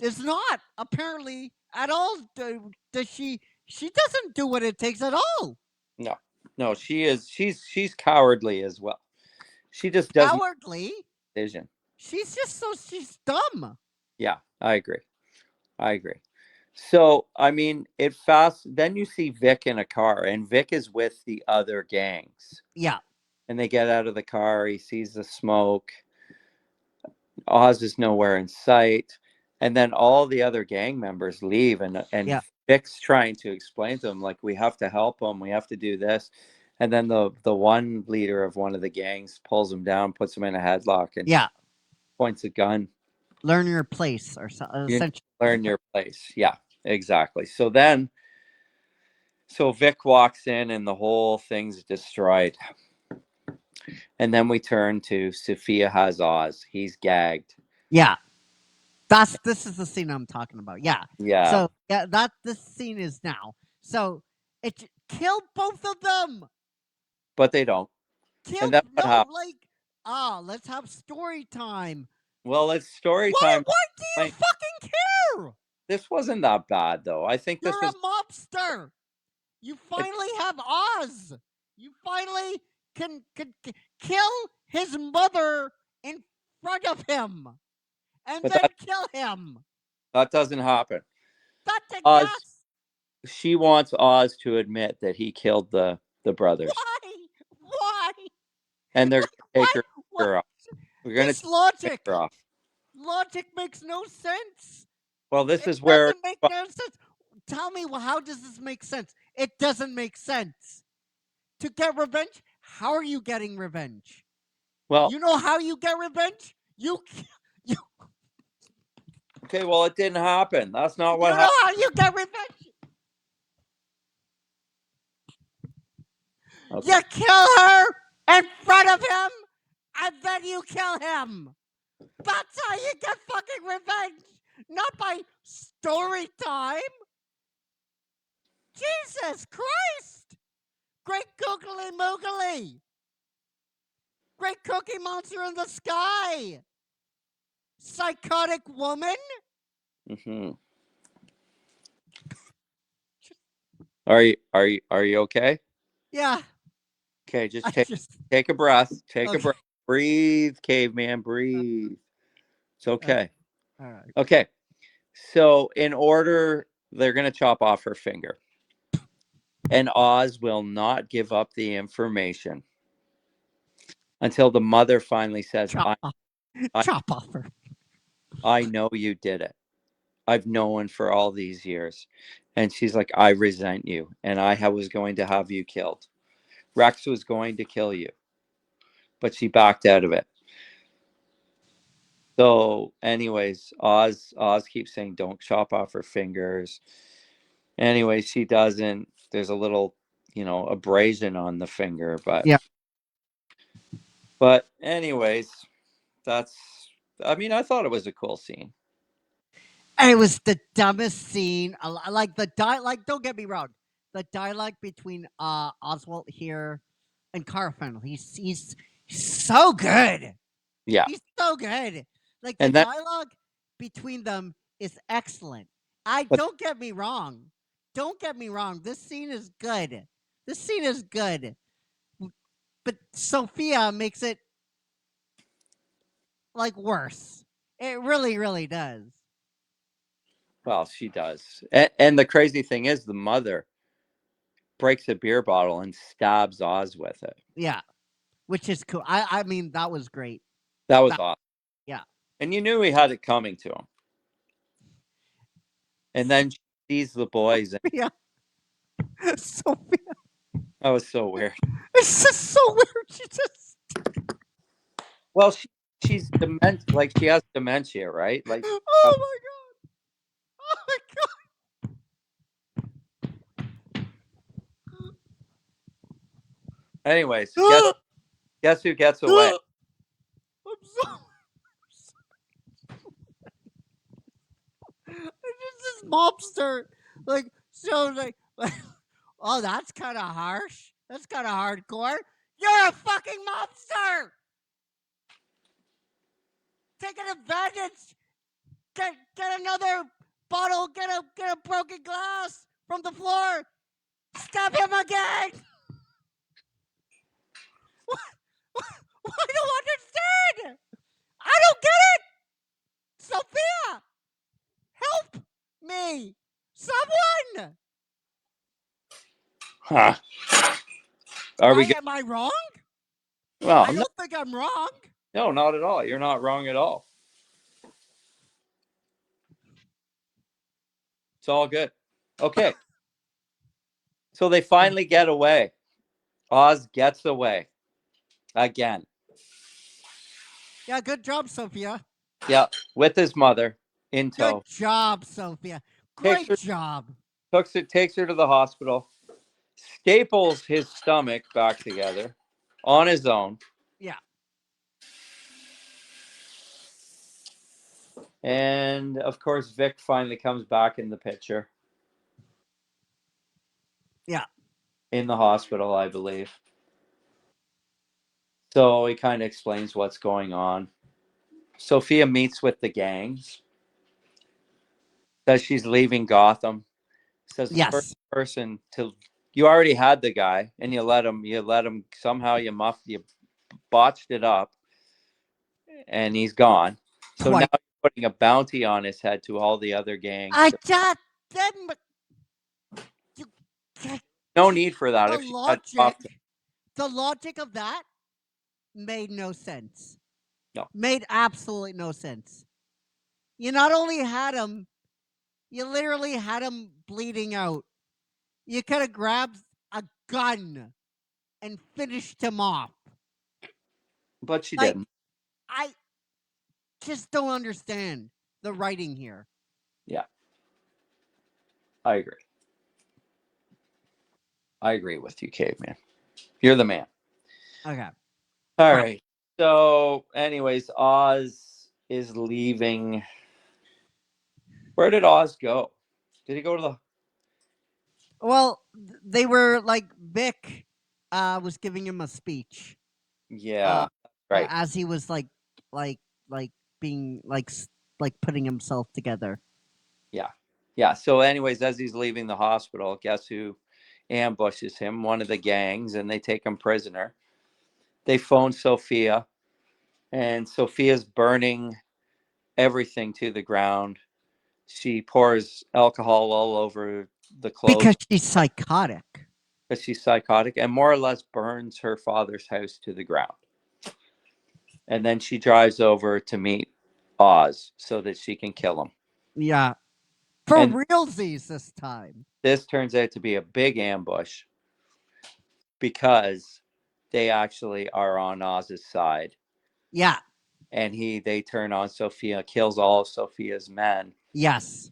is not apparently at all. Does she doesn't do what it takes at all. No, she's cowardly as well. She just doesn't. Cowardly? Vision. She's dumb. Yeah, I agree. So, I mean, then you see Vic in a car, and Vic is with the other gangs. Yeah. And they get out of the car, he sees the smoke. Oz is nowhere in sight. And then all the other gang members leave, and Vic's trying to explain to them, like, we have to help him, we have to do this. And then the one leader of one of the gangs pulls him down, puts him in a headlock, and points a gun. Learn your place, or essentially. Learn your place. Yeah, exactly. So Vic walks in, and the whole thing's destroyed. And then we turn to Sophia has Oz. He's gagged. Yeah. This is the scene I'm talking about. Yeah. Yeah. So this scene is now. So kill both of them. But they don't. Let's have story time. Well, it's story time. Why do you fucking care? This wasn't that bad, though. I think you're a mobster. You finally have Oz. You finally can kill his mother in front of him, and then kill him. That doesn't happen. That's a Oz. guess. She wants Oz to admit that he killed the brothers. Why? And they're going to take her off. We're going to take her off. Logic makes no sense. Well, this It is where doesn't make no sense. Tell me, well, how does this make sense? It doesn't make sense. To get revenge, how are you getting revenge? well, You know how you get revenge? You okay, well, it didn't happen. That's not you what know happened. how you get revenge? Okay. You kill her in front of him, and then you kill him. That's how you get fucking revenge. Not by story time. Jesus Christ! Great googly moogly! Great cookie monster in the sky! Psychotic woman? Mm-hmm. Are you okay? Yeah, Okay, just I take a breath. Take a okay. breath. Breathe, caveman, breathe. It's okay. All right. Okay. So in order, they're gonna chop off her finger. And Oz will not give up the information until the mother finally says, Chop off. Chop off her. I know you did it. I've known for all these years. And she's like, I resent you. And was going to have you killed. Rex was going to kill you. But she backed out of it. So, anyways, Oz keeps saying, don't chop off her fingers. Anyway, she doesn't. There's a little, abrasion on the finger, but Yeah. But anyways, I thought it was a cool scene. It was the dumbest scene. Like the like. Don't get me wrong. The dialogue between Oswald here and Carfin. He's so good. Yeah. He's so good. Like the And then dialogue between them is excellent. but Don't get me wrong. Don't get me wrong. This scene is good. This scene is good. But Sophia makes it like worse. It really, really does. well, she does. And the crazy thing is the mother breaks a beer bottle and stabs Oz with it. Yeah. Which is cool. I mean, that was great. That was awesome. Yeah. And you knew he had it coming to him. And then she sees the boys. And Yeah. Sophia. that was so weird. It's just so weird. She just. Well, she's dementia. Like she has dementia, right? Like, Oh my god. Oh my god. anyways, guess who gets away? I'm sorry. It's just this mobster. Like, so, like oh, that's kind of harsh. That's kind of hardcore. You're a fucking mobster. Taking advantage. Get another bottle. Get a broken glass from the floor. Stab him again. I don't understand. I don't get it. Sophia, help me. Someone. Huh? Are we? Am I wrong? Well, I don't think I'm wrong. no, not at all. You're not wrong at all. It's all good. Okay. So they finally get away. Oz gets away again. Yeah, good job, Sophia. Yeah, with his mother in tow. Good job, Sophia. Great job. Takes her to the hospital. Staples his stomach back together on his own. Yeah. And of course, Vic finally comes back in the picture. Yeah. In the hospital, I believe. So he kind of explains what's going on. Sophia meets with the gangs. Says she's leaving Gotham. Says the first person you already had the guy and you let him somehow you botched it up and he's gone. So now you're putting a bounty on his head to all the other gangs. I got them. No need for that. The logic of that made no sense. No. Made absolutely no sense. You not only had him You literally had him bleeding out. You could have grabbed a gun and finished him off. But she Like, didn't. I just don't understand the writing here. Yeah. I agree. I agree with you, Caveman. You're the man. Okay. All right. So, anyways, Oz is leaving. Where did Oz go? Did he go to the? Well, they were like Vic was giving him a speech. Yeah. Right. As he was like being like putting himself together. Yeah. Yeah. So, anyways, as he's leaving the hospital, guess who ambushes him? One of the gangs, and they take him prisoner. They phone Sophia, and Sophia's burning everything to the ground. She pours alcohol all over the clothes Because she's psychotic. because she's psychotic, and more or less burns her father's house to the ground. And then she drives over to meet Oz so that she can kill him. Yeah. For And realsies this time. this turns out to be a big ambush because they actually are on Oz's side. Yeah. And they turn on Sophia, kills all of Sophia's men. Yes.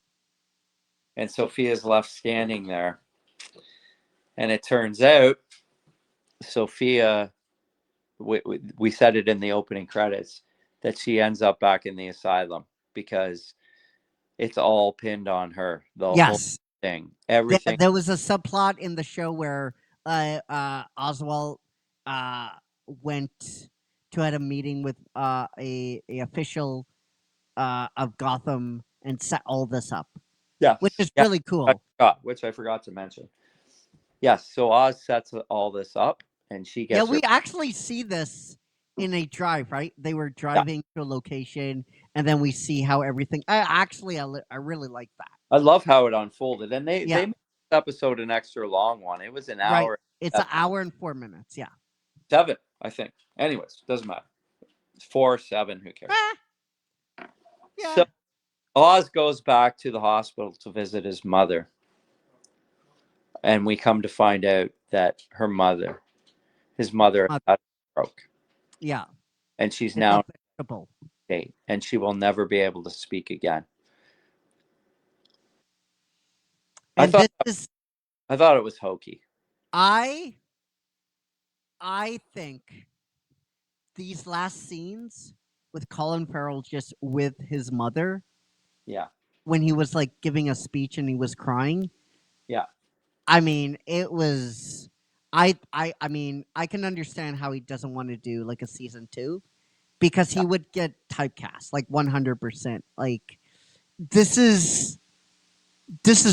And Sophia's left standing there. And it turns out Sophia, we said it in the opening credits, that she ends up back in the asylum because it's all pinned on her. The whole Yes. thing, everything. There was a subplot in the show where Oswald went to had a meeting with a official of Gotham and set all this up. Yeah, which is really cool. Which I forgot to mention. Yes, so Oz sets all this up, and she gets. Yeah, we actually see this in a drive, right? They were driving to a location, and then we see how everything. I really like that. I love how it unfolded, and they made this episode an extra long one. It was an Right. hour. It's an hour and 4 minutes. Yeah. 7, I think. Anyways, doesn't matter. It's 4, 7. Who cares? Yeah. So Oz goes back to the hospital to visit his mother, and we come to find out that his mother, had a stroke. Yeah. And she's now in and she will never be able to speak again. And I thought it was hokey. I think these last scenes with Colin Farrell just with his mother. Yeah. When he was like giving a speech and he was crying. Yeah. I mean, it was I mean, I can understand how he doesn't want to do like a season 2 because he would get typecast like 100%. Like this is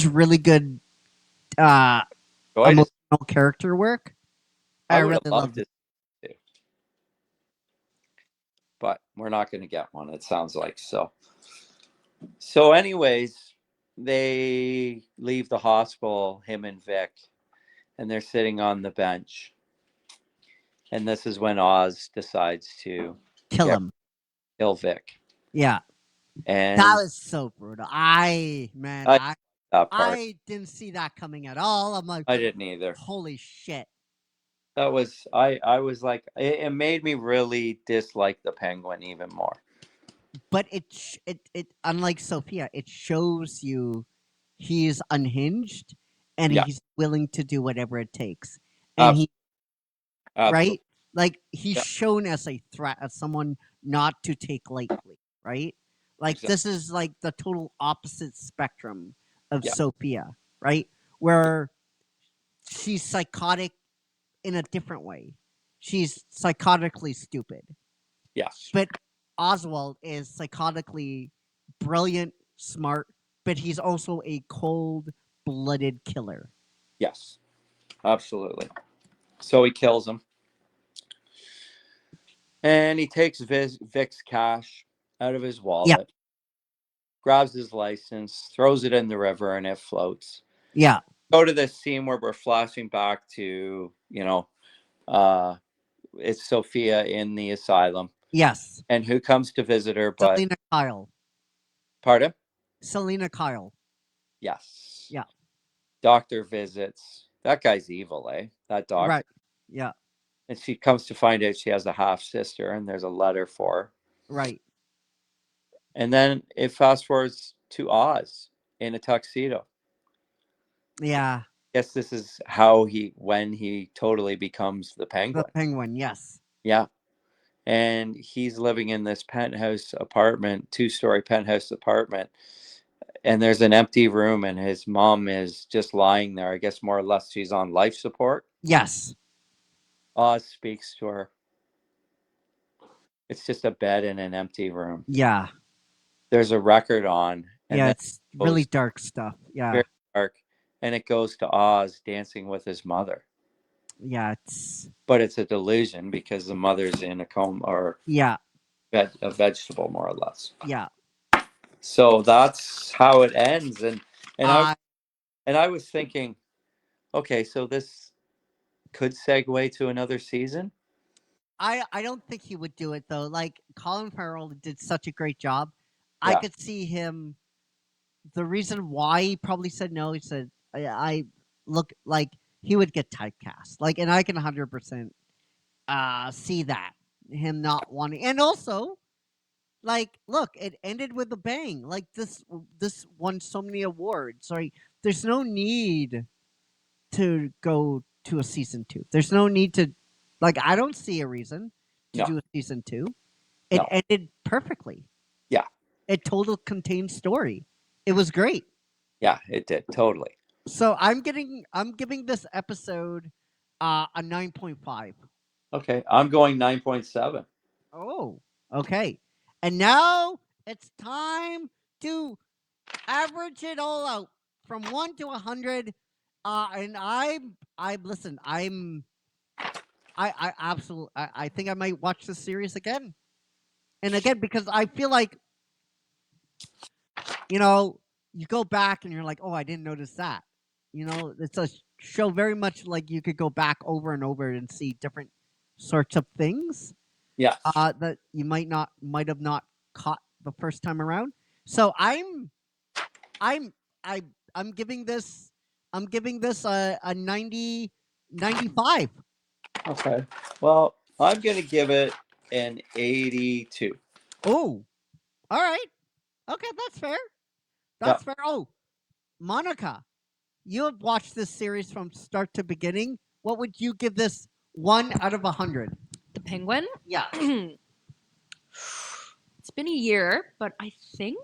really good emotional character work. I really loved it. Too. But we're not going to get one, it sounds like. So anyways, they leave the hospital, him and Vic, and they're sitting on the bench. And this is when Oz decides to kill Vic. Yeah. And that was so brutal. I didn't see that coming at all. I'm like, I didn't either. Holy shit. That was I was like, it made me really dislike the Penguin even more. But it unlike Sophia, it shows you he's unhinged and he's willing to do whatever it takes. And right? Like he's shown as a threat, as someone not to take lightly, right? Like this is like the total opposite spectrum of Sophia, right? Where she's psychotic in a different way. She's psychotically stupid. Yes. But Oswald is psychotically brilliant, smart, but he's also a cold-blooded killer. Yes. Absolutely. So he kills him. And he takes Vic's cash out of his wallet, grabs his license, throws it in the river, and it floats. Yeah. Go to this scene where we're flashing back to, it's Sophia in the asylum. Yes. And who comes to visit her but Selena Kyle. Pardon? Selena Kyle. Yes. Yeah. Doctor visits. That guy's evil, eh? That doctor. Right. Yeah. And she comes to find out she has a half sister, and there's a letter for her. Right. And then it fast forwards to Oz in a tuxedo. Yeah. Guess this is when he totally becomes the The Penguin. Penguin. Yes. Yeah. And he's living in this penthouse apartment, 2-story penthouse apartment. And there's an empty room, and his mom is just lying there. I guess more or less she's on life support. Yes. Oz speaks to her. It's just a bed in an empty room. Yeah. There's a record on. And Yeah. then It's really dark stuff. Yeah. very dark. And it goes to Oz dancing with his mother. Yeah. But it's a delusion because the mother's in a coma or Yeah. a vegetable, more or less. Yeah. So that's how it ends. And I I was thinking, okay, so this could segue to another season. don't think he would do it though. Like Colin Farrell did such a great job. Yeah. I could see him. The reason why he probably said no, he said, I look like he would get typecast. Like, and I can 100% see that him not wanting. And also, like, look, it ended with a bang. Like this won so many awards. Like, there's no need to go to a season 2. There's no need to, like, I don't see a reason to do a season 2. It ended perfectly. Yeah. It told a contained story. It was great. Yeah, it did. Totally. So I'm giving this episode a 9.5. Okay. I'm going 9.7. Oh, okay. And now it's time to average it all out from 1 to 100. And I absolutely, I think I might watch this series again and again, because I feel like, you go back and you're like, oh, I didn't notice that. It's a show very much like you could go back over and over and see different sorts of things. Yeah. That you might have not caught the first time around. So I'm giving this a 90, 95. Okay. Well, I'm going to give it an 82. Oh, all right. Okay, that's fair. That's fair. Oh, Monica, you have watched this series from start to beginning. What would you give this 1 out of 100? The Penguin? Yeah. It's been a year, but I think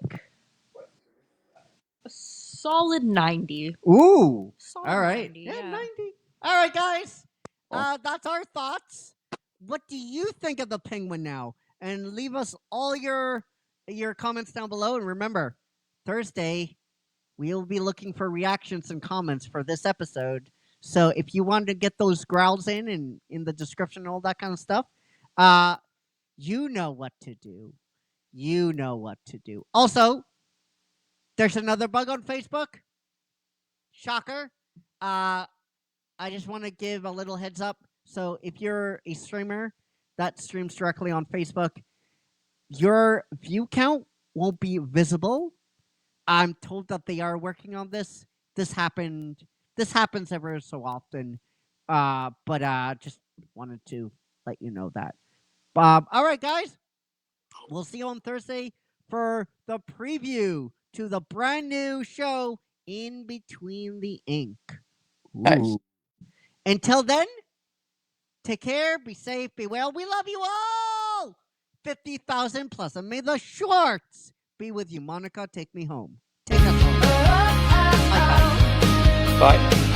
a solid 90. Ooh. Solid All right. 90, Yeah, yeah. 90. All right, guys. That's our thoughts. What do you think of the Penguin now? And leave us all your comments down below. And remember, Thursday, we'll be looking for reactions and comments for this episode. So if you want to get those growls in the description and all that kind of stuff, you know what to do. You know what to do. Also, there's another bug on Facebook. Shocker. I just want to give a little heads up. So if you're a streamer that streams directly on Facebook, your view count won't be visible. I'm told that they are working on this. This happens ever so often. But just wanted to let you know that. All right, guys. We'll see you on Thursday for the preview to the brand new show In Between the Ink. Nice. Until then, take care, be safe, be well. We love you all. 50,000 plus. And may the shorts be with you. Monica, take me home. Take us home. Bye. Bye.